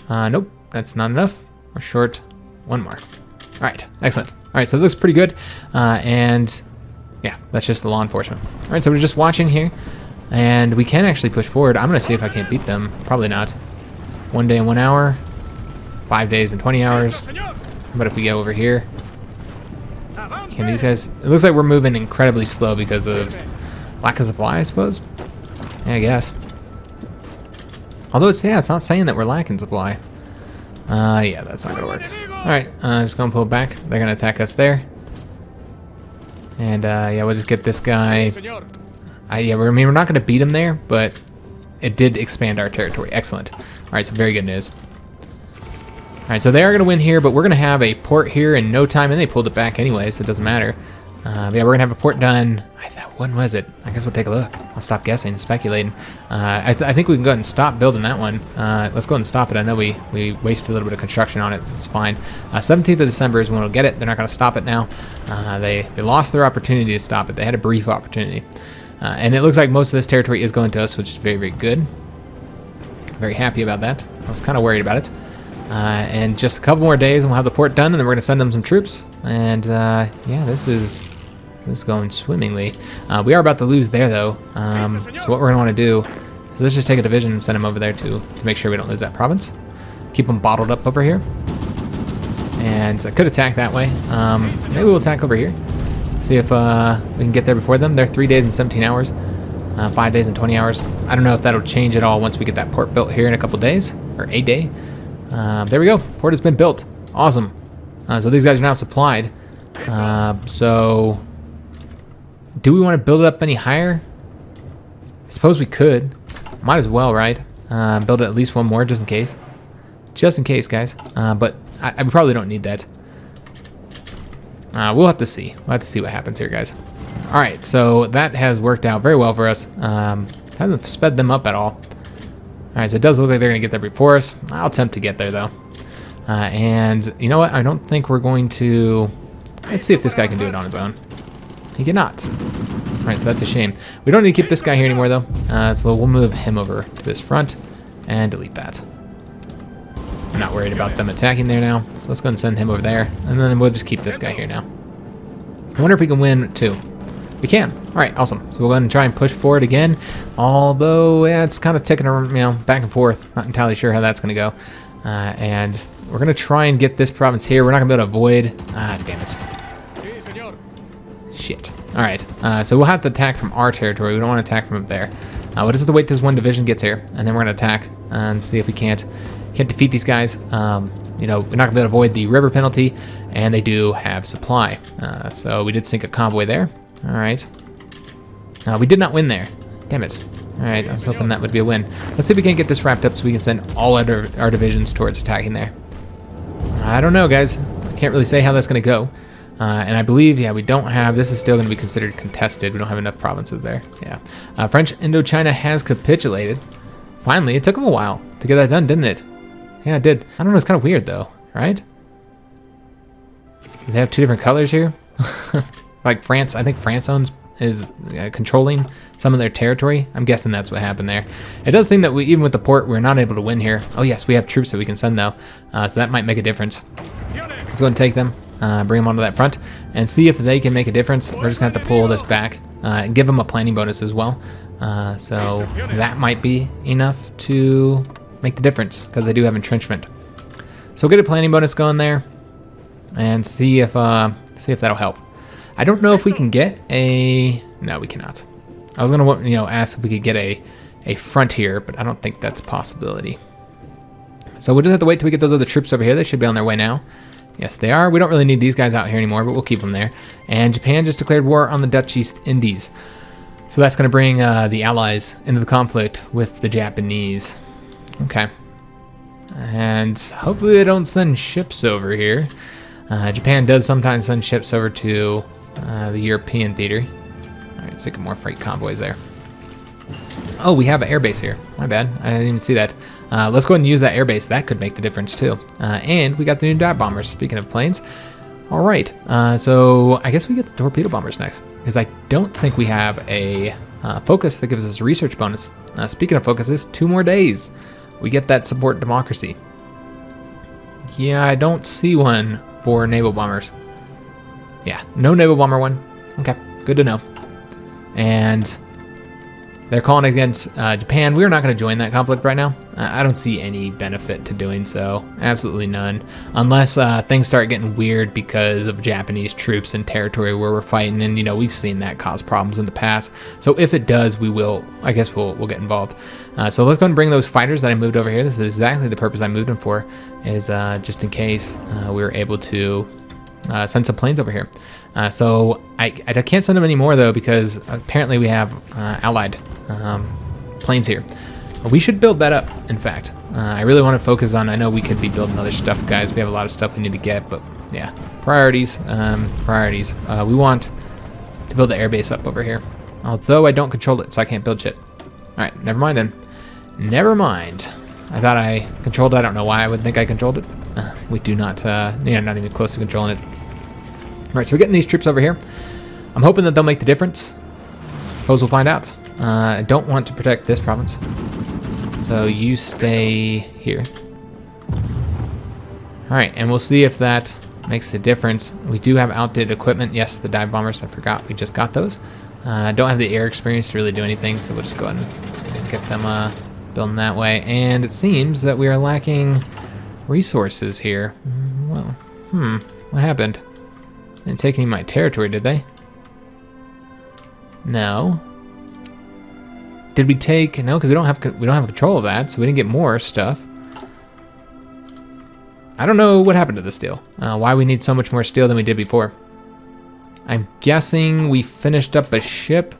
Nope, that's not enough. We're short 1 more. All right, excellent. All right, so it looks pretty good. And yeah, that's just the law enforcement. All right, so we're just watching here, and we can actually push forward. I'm going to see if I can't beat them. Probably not. 1 day and 1 hour, 5 days and 20 hours. How about if we go over here? Can these guys... It looks like we're moving incredibly slow because of lack of supply, I suppose. Yeah, I guess. Although it's not saying that we're lacking supply. Yeah, that's not gonna work. All right, just gonna pull back. They're gonna attack us there. And yeah, we'll just get this guy. Yeah, we're not gonna beat him there, but it did expand our territory. Excellent. All right, so very good news. All right, so they are gonna win here, but we're gonna have a port here in no time, and they pulled it back anyway, so it doesn't matter. Yeah, we're gonna have a port done. When was it? I guess we'll take a look. I'll stop guessing and speculating. I think we can go ahead and stop building that one. Let's go ahead and stop it. I know we wasted a little bit of construction on it. It's fine. 17th of December is when we'll get it. They're not going to stop it now. They lost their opportunity to stop it. They had a brief opportunity. And it looks like most of this territory is going to us, which is very, very good. Very happy about that. I was kind of worried about it. And just a couple more days and we'll have the port done, and then we're going to send them some troops. And yeah, this is going swimmingly. We are about to lose there, though. So what we're going to want to do is let's just take a division and send them over there to make sure we don't lose that province. Keep them bottled up over here. And I could attack that way. Maybe we'll attack over here. See if we can get there before them. They're 3 days and 17 hours. 5 days and 20 hours. I don't know if that'll change at all once we get that port built here in a couple days. Or a day. There we go. Port has been built. Awesome. So these guys are now supplied. So do we want to build it up any higher? I suppose we could. Might as well, right? Build it at least one more just in case. Just in case, guys. But I probably don't need that. We'll have to see. We'll have to see what happens here, guys. Alright, so that has worked out very well for us. Hasn't sped them up at all. Alright, so it does look like they're going to get there before us. I'll attempt to get there, though. And you know what? I don't think we're going to... Let's see if this guy can do it on his own. He cannot. Alright, so that's a shame. We don't need to keep this guy here anymore, though. So we'll move him over to this front and delete that. I'm not worried about them attacking there now. So let's go and send him over there. And then we'll just keep this guy here now. I wonder if we can win, too. We can. Alright, awesome. So we'll go ahead and try and push forward again. Although, yeah, it's kind of ticking around, back and forth. Not entirely sure how that's going to go. And we're going to try and get this province here. We're not going to be able to avoid... damn it. Shit. Alright, so we'll have to attack from our territory. We don't want to attack from up there. We'll just have to wait till this one division gets here, and then we're going to attack and see if we can't defeat these guys. You know, we're not going to be able to avoid the river penalty, and they do have supply. So we did sink a convoy there. Alright. We did not win there. Damn it. Alright, I was hoping that would be a win. Let's see if we can get this wrapped up so we can send all our divisions towards attacking there. I don't know, guys. I can't really say how that's going to go. And I believe, yeah, we don't have, this is still going to be considered contested. We don't have enough provinces there. Yeah. French Indochina has capitulated. Finally, it took them a while to get that done, didn't it? Yeah, it did. I don't know, it's kind of weird though, right? They have two different colors here. Like France, I think France is controlling some of their territory. I'm guessing that's what happened there. It does seem that even with the port, we're not able to win here. Oh yes, we have troops that we can send though. So that might make a difference. Let's go and take them. Bring them onto that front and see if they can make a difference. We're just going to have to pull this back and give them a planning bonus as well. So that might be enough to make the difference because they do have entrenchment. So we'll get a planning bonus going there and see if that'll help. I don't know if we can get a... No, we cannot. I was going to ask if we could get a front here, but I don't think that's a possibility. So we'll just have to wait till we get those other troops over here. They should be on their way now. Yes, they are. We don't really need these guys out here anymore, but we'll keep them there. And Japan just declared war on the Dutch East Indies. So that's going to bring the Allies into the conflict with the Japanese. Okay. And hopefully they don't send ships over here. Japan does sometimes send ships over to the European theater. All right, let's take more freight convoys there. Oh, we have an airbase here. My bad. I didn't even see that. Let's go ahead and use that airbase. That could make the difference too. And we got the new dive bombers. Speaking of planes. All right. So I guess we get the torpedo bombers next. Because I don't think we have a focus that gives us a research bonus. Speaking of focuses, 2 more days. We get that support democracy. Yeah, I don't see one for naval bombers. Yeah, no naval bomber one. Okay, good to know. And... they're calling against Japan. We're not going to join that conflict right now. I don't see any benefit to doing so. Absolutely none. Unless things start getting weird because of Japanese troops and territory where we're fighting. And, we've seen that cause problems in the past. So if it does, I guess we'll get involved. So let's go and bring those fighters that I moved over here. This is exactly the purpose I moved them for. Is just in case we were able to send some planes over here. So I can't send them anymore though because apparently we have allied planes here. We should build that up, in fact. I really want to focus on, I know we could be building other stuff, guys. We have a lot of stuff we need to get, but yeah. Priorities. We want build the airbase up over here. Although I don't control it, so I can't build shit. Alright, never mind then. Never mind. I thought I controlled it. I don't know why I would think I controlled it. We do not, not even close to controlling it. Alright, so we're getting these troops over here. I'm hoping that they'll make the difference. Suppose we'll find out. I don't want to protect this province. So you stay here. Alright, and we'll see if that makes the difference. We do have outdated equipment. Yes, the dive bombers, I forgot. We just got those. Don't have the air experience to really do anything, so we'll just go ahead and get them building that way. And it seems that we are lacking resources here. Well, what happened? They didn't take any of my territory, did they? No. Did we take? No, because we don't have control of that, so we didn't get more stuff. I don't know what happened to the steel. Why we need so much more steel than we did before. I'm guessing we finished up a ship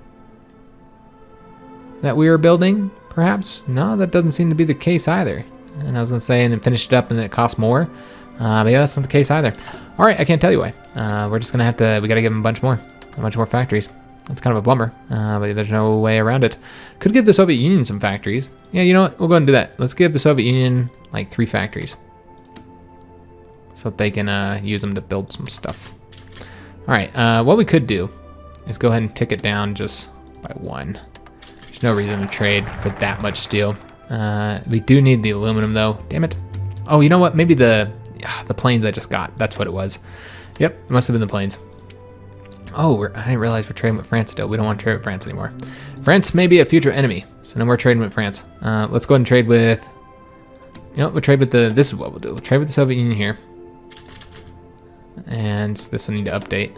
that we were building, perhaps? No, that doesn't seem to be the case either. And I was going to say, and then finished it up and it cost more. But yeah, that's not the case either. All right, I can't tell you why. We're just going to have to, we got to give them a bunch more factories. That's kind of a bummer, but there's no way around it. Could give the Soviet Union some factories. Yeah, you know what? We'll go ahead and do that. Let's give the Soviet Union like 3 factories, so that they can use them to build some stuff. All right, what we could do is go ahead and tick it down just by 1. There's no reason to trade for that much steel. We do need the aluminum though. Damn it. Oh, you know what? Maybe the planes I just got. That's what it was. Yep, it must have been the planes. Oh, I didn't realize we're trading with France still. We don't want to trade with France anymore. France may be a future enemy, so no more trading with France. Let's go ahead and trade with... You know, we'll trade with the... This is what we'll do. We'll trade with the Soviet Union here. And this will need to update.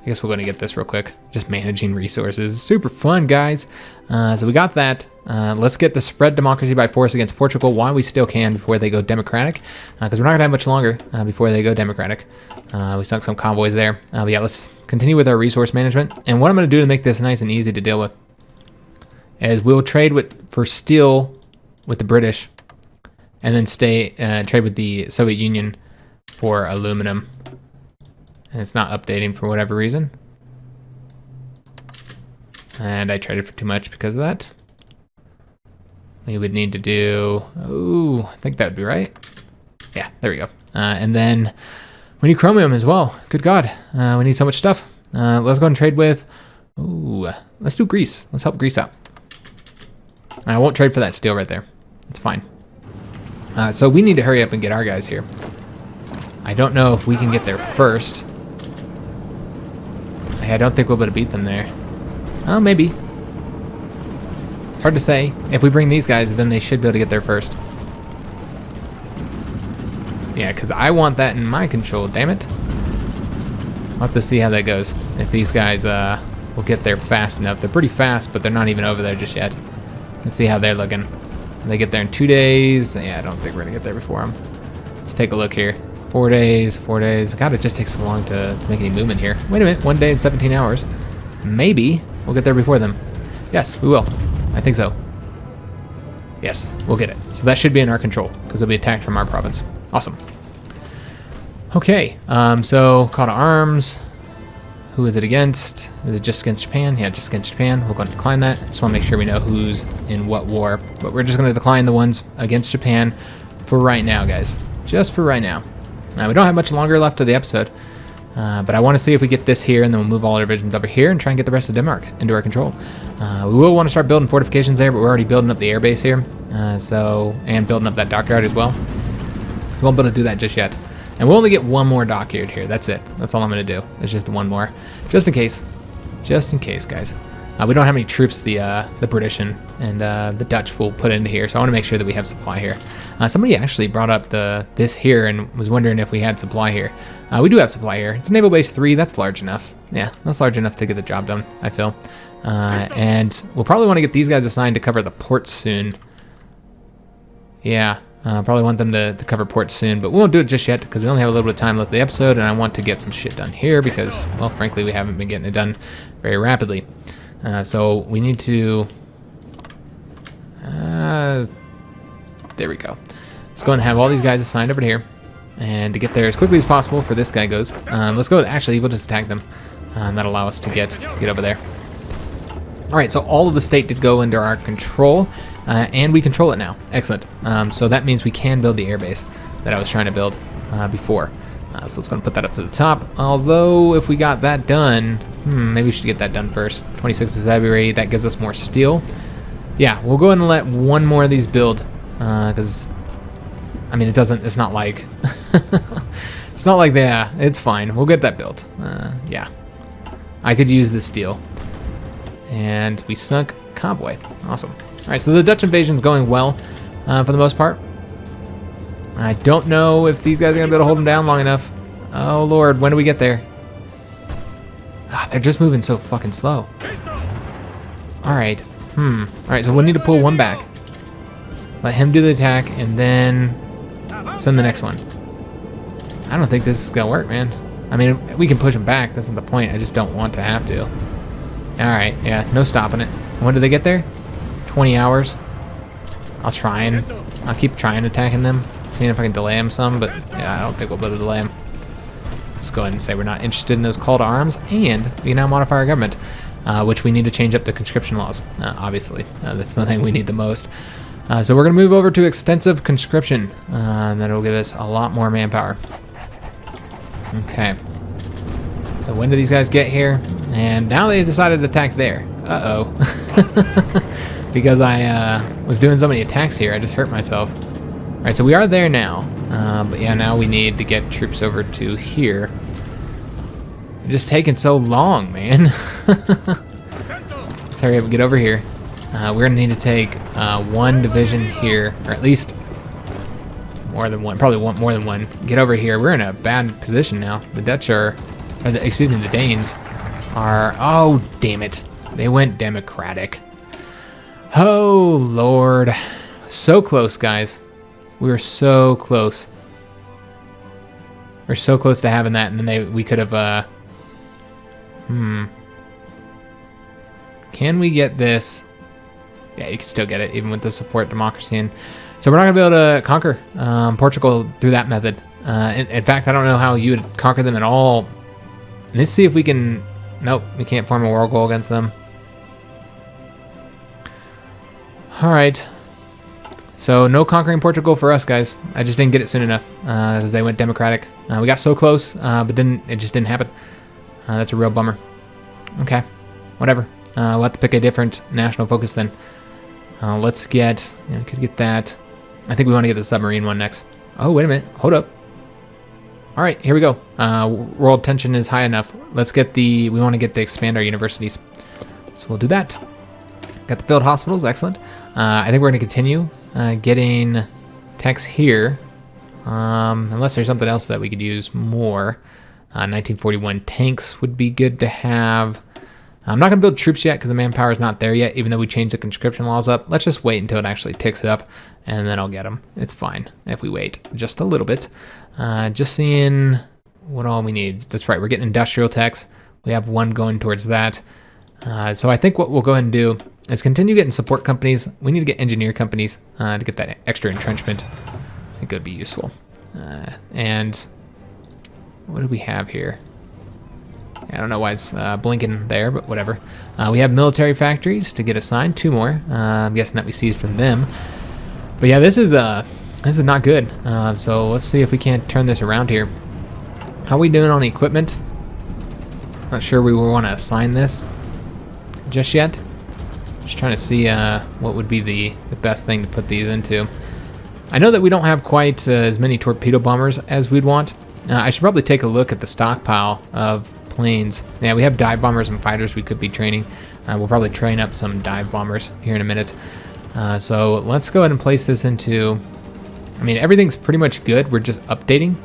I guess we're going to get this real quick. Just managing resources. Super fun, guys. So we got that. Let's get the spread democracy by force against Portugal while we still can before they go democratic. Because we're not going to have much longer before they go democratic. We sunk some convoys there. But yeah, let's continue with our resource management. And what I'm going to do to make this nice and easy to deal with is we'll trade for steel with the British. And then trade with the Soviet Union for aluminum. And it's not updating for whatever reason. And I traded for too much because of that. We would need to do... Oh, I think that would be right. Yeah, there we go. And then we need chromium as well. Good God. We need so much stuff. Let's go and trade with... Ooh, let's do Greece. Let's help Greece out. I won't trade for that steel right there. It's fine. So we need to hurry up and get our guys here. I don't know if we can get there first. I don't think we'll be able to beat them there. Oh, maybe. Hard to say. If we bring these guys, then they should be able to get there first. Yeah, because I want that in my control, damn it. I'll have to see how that goes. If these guys will get there fast enough. They're pretty fast, but they're not even over there just yet. Let's see how they're looking. They get there in 2 days. Yeah, I don't think we're going to get there before them. Let's take a look here. 4 days, 4 days. God, it just takes so long to make any movement here. Wait a minute, 1 day and 17 hours. Maybe we'll get there before them. Yes, we will. I think so. Yes, we'll get it. So that should be in our control because they'll be attacked from our province. Awesome. Okay, so call to arms. Who is it against? Is it just against Japan? Yeah, just against Japan. We'll go and decline that. Just want to make sure we know who's in what war. But we're just going to decline the ones against Japan for right now, guys. Just for right now. We don't have much longer left of the episode, but I want to see if we get this here, and then we'll move all our divisions over here and try and get the rest of Denmark into our control. We will want to start building fortifications there, but we're already building up the airbase here, and building up that dockyard as well. We won't be able to do that just yet. And we'll only get 1 more dockyard here. That's it. That's all I'm going to do. It's just 1 more. Just in case. Just in case, guys. We don't have any troops the British and the Dutch will put into here, so I want to make sure that we have supply here. Somebody actually brought up this here and was wondering if we had supply here. We do have supply here. It's a Naval Base 3. That's large enough. Yeah, that's large enough to get the job done, I feel. And we'll probably want to get these guys assigned to cover the ports soon. Yeah, probably want them to cover ports soon, but we won't do it just yet because we only have a little bit of time left of the episode, and I want to get some shit done here because, well, frankly, we haven't been getting it done very rapidly. So we need to... there we go. Let's go and have all these guys assigned over here. and to get there as quickly as possible for this guy goes. Let's go. Actually, we'll just attack them. That'll allow us to get over there. All right, so all of the state did go under our control, and we control it now. Excellent. So that means we can build the airbase that I was trying to build before. So let's go and put that up to the top. Although, if we got that done, maybe we should get that done first. 26th of February, that gives us more steel. Yeah, we'll go ahead and let one more of these build, because, I mean, it's not like, it's not like that. It's fine. We'll get that built. Yeah. I could use the steel. And we sunk Convoy. Awesome. All right, so the Dutch invasion's going well for the most part. I don't know if these guys are going to be able to hold them down long enough. Oh, Lord, when do we get there? They're just moving so fucking slow. All right. All right, so we'll need to pull one back. Let him do the attack, and then send the next one. I don't think this is going to work, man. I mean, we can push him back. That's not the point. I just don't want to have to. All right, yeah, no stopping it. When do they get there? 20 hours. I'll keep trying attacking them. Seeing if I can delay them some, but yeah, I don't think we'll be able to delay them. Just go ahead and say we're not interested in those call to arms, and we can now modify our government, which we need to change up the conscription laws, obviously. That's the thing we need the most. So we're going to move over to extensive conscription, and that'll give us a lot more manpower. Okay. So when do these guys get here? And now they decided to attack there. Uh-oh. Because I was doing so many attacks here, I just hurt myself. All right, so we are there now. But yeah, now we need to get troops over to here. It's just taking so long, man. Let's hurry up and get over here. We're going to need to take one division here, or at least more than one, probably more than one. Get over here. We're in a bad position now. The Dutch are, excuse me, the Danes are, oh, damn it. They went democratic. Oh, Lord. So close, guys. We were so close. We're so close to having that, and then we could have, Can we get this? Yeah, you can still get it, even with the support democracy. And so we're not going to be able to conquer Portugal through that method. In fact, I don't know how you would conquer them at all. Let's see if we can... Nope, we can't form a war goal against them. All right. So no conquering Portugal for us, guys. I just didn't get it soon enough because they went democratic. We got so close, but then it just didn't happen. That's a real bummer. Okay, whatever. We'll have to pick a different national focus then. Let's get, could get that. I think we want to get the submarine one next. Oh, wait a minute. Hold up. All right, here we go. World tension is high enough. Let's get we want to get the expand our universities. So we'll do that. Got the field hospitals, excellent. I think we're going to continue getting techs here. Unless there's something else that we could use more. 1941 tanks would be good to have. I'm not going to build troops yet because the manpower is not there yet, even though we changed the conscription laws up. Let's just wait until it actually ticks it up, and then I'll get them. It's fine if we wait just a little bit. Just seeing what all we need. That's right, we're getting industrial techs. We have one going towards that. So I think what we'll go ahead and do is continue getting support companies. We need to get engineer companies to get that extra entrenchment. I think it would be useful. And what do we have here? I don't know why it's blinking there, but whatever. We have military factories to get assigned, 2 more. I'm guessing that we seized from them. But yeah, this is not good. So let's see if we can't turn this around here. How are we doing on equipment? Not sure we want to assign this just yet. Just trying to see what would be the best thing to put these into. I know that we don't have quite as many torpedo bombers as we'd want. I should probably take a look at the stockpile of planes. Yeah, we have dive bombers and fighters we could be training. We'll probably train up some dive bombers here in a minute. So let's go ahead and place this into... I mean, everything's pretty much good. We're just updating.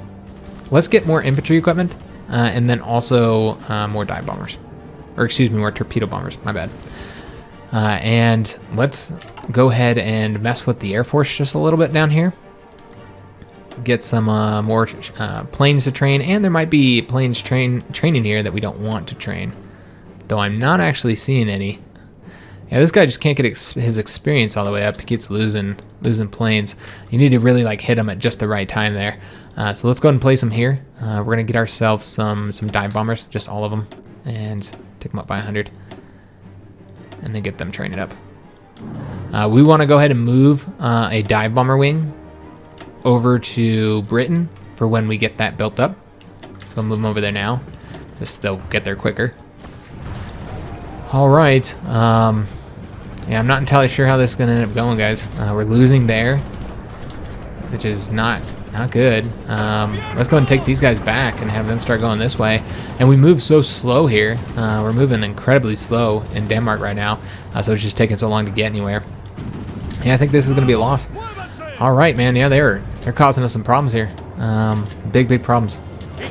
Let's get more infantry equipment and then also more dive bombers. Or excuse me, more torpedo bombers. My bad. And let's go ahead and mess with the Air Force just a little bit down here. Get some more planes to train, and there might be planes training here that we don't want to train, though I'm not actually seeing any. Yeah, this guy just can't get his experience all the way up. He keeps losing planes. You need to really like hit him at just the right time there. So let's go ahead and place him here. We're gonna get ourselves some dive bombers, just all of them, and take them up by 100, and then get them trained up. We want to go ahead and move a dive bomber wing over to Britain for when we get that built up. So we'll move them over there now. Just they'll get there quicker. All right. Yeah, I'm not entirely sure how this is going to end up going, guys. We're losing there, which is not good. Let's go ahead and take these guys back and have them start going this way. And we move so slow here. We're moving incredibly slow in Denmark right now, so it's just taking so long to get anywhere. Yeah, I think this is going to be a loss. All right, man. Yeah, they're causing us some problems here. Big problems.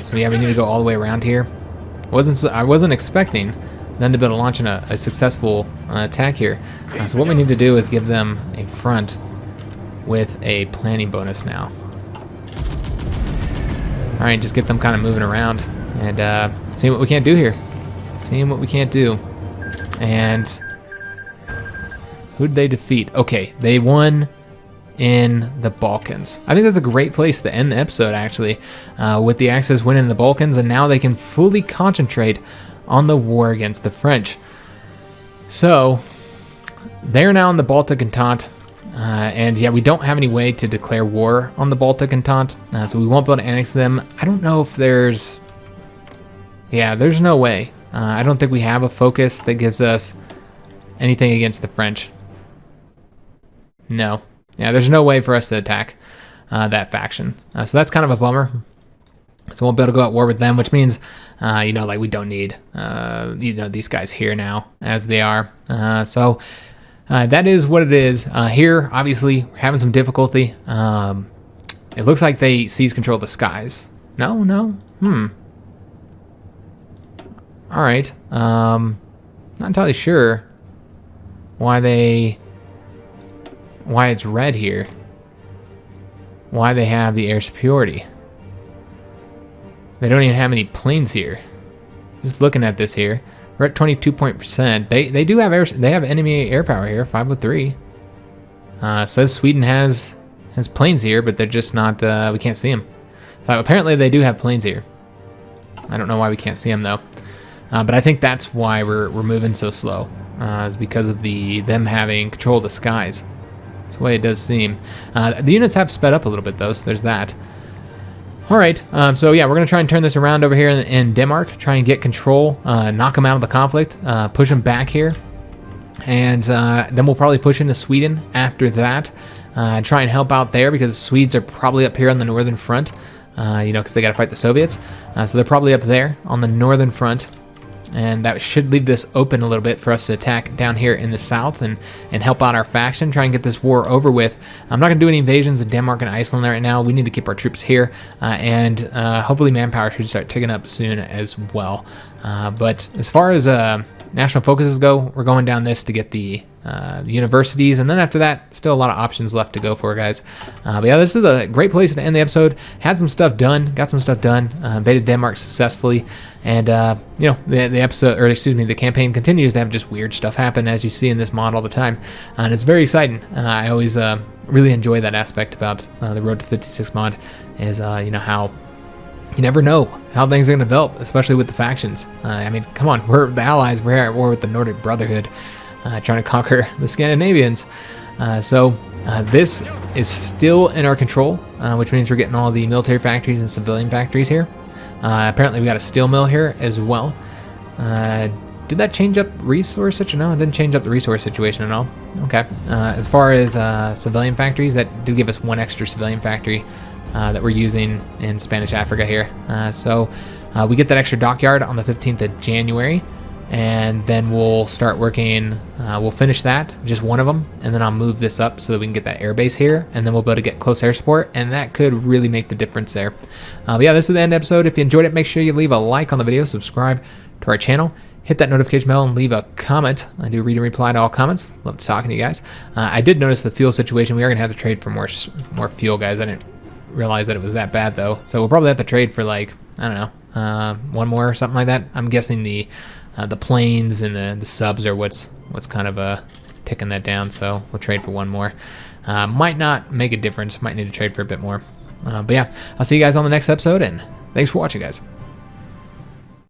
So yeah, we need to go all the way around here. I wasn't expecting them to be able to launch a successful attack here. So what we need to do is give them a front with a planning bonus now. All right, just get them kind of moving around and see what we can't do here. Seeing what we can't do. And who did they defeat? Okay, they won in the Balkans. I think that's a great place to end the episode, actually, with the Axis winning the Balkans, and now they can fully concentrate on the war against the French. So they're now in the Baltic Entente, and yeah, we don't have any way to declare war on the Baltic Entente, so we won't be able to annex them. I don't know if there's no way. I don't think we have a focus that gives us anything against the French. No. Yeah, there's no way for us to attack that faction. So that's kind of a bummer. So we won't be able to go at war with them, which means, like we don't need, these guys here now as they are. So that is what it is. Here, obviously, we're having some difficulty. It looks like they seize control of the skies. No. All right. Not entirely sure why it's red here. Why they have the air superiority. They don't even have any planes here. Just looking at this here, we're at 22%. They do have they have enemy air power here, 503. Says Sweden has planes here, but they're just not. We can't see them. So apparently they do have planes here. I don't know why we can't see them though. But I think that's why we're moving so slow. Is because of them having control of the skies. That's the way it does seem. The units have sped up a little bit though, so there's that. All right, so yeah, we're going to try and turn this around over here in Denmark, try and get control, knock them out of the conflict, push them back here, and then we'll probably push into Sweden after that, try and help out there because the Swedes are probably up here on the northern front, because they got to fight the Soviets, so they're probably up there on the northern front. And that should leave this open a little bit for us to attack down here in the south and help out our faction, try and get this war over with. I'm not going to do any invasions of Denmark and Iceland right now. We need to keep our troops here, and hopefully manpower should start ticking up soon as well. But as far as national focuses go, we're going down this to get the universities, and then after that, still a lot of options left to go for, guys. But yeah, this is a great place to end the episode. Had some stuff done, got some stuff done, invaded Denmark successfully, and the campaign continues to have just weird stuff happen, as you see in this mod all the time, and it's very exciting. I always really enjoy that aspect about the Road to 56 mod, is how you never know how things are going to develop, especially with the factions. I mean, come on, we're the allies, we're at war with the Nordic Brotherhood, trying to conquer the Scandinavians. So this is still in our control, which means we're getting all the military factories and civilian factories here. Apparently we got a steel mill here as well. Did that change up resource situation? No, it didn't change up the resource situation at all. Okay. As far as civilian factories, that did give us one extra civilian factory that we're using in Spanish Africa here. So we get that extra dockyard on the 15th of January. And then we'll start working, we'll finish that, just one of them, and then I'll move this up so that we can get that air base here, and then we'll be able to get close air support, and that could really make the difference there. But yeah, this is the end of the episode. If you enjoyed it, make sure you leave a like on the video, subscribe to our channel, hit that notification bell, and leave a comment. I do read and reply to all comments. Love talking to you guys. I did notice the fuel situation. We are going to have to trade for more fuel, guys. I didn't realize that it was that bad, though. So we'll probably have to trade for, like, I don't know, one more or something like that. I'm guessing the planes and the subs are what's what's kind of ticking that down, so we'll trade for one more. Might not make a difference. Might need to trade for a bit more. But yeah, I'll see you guys on the next episode, and thanks for watching, guys.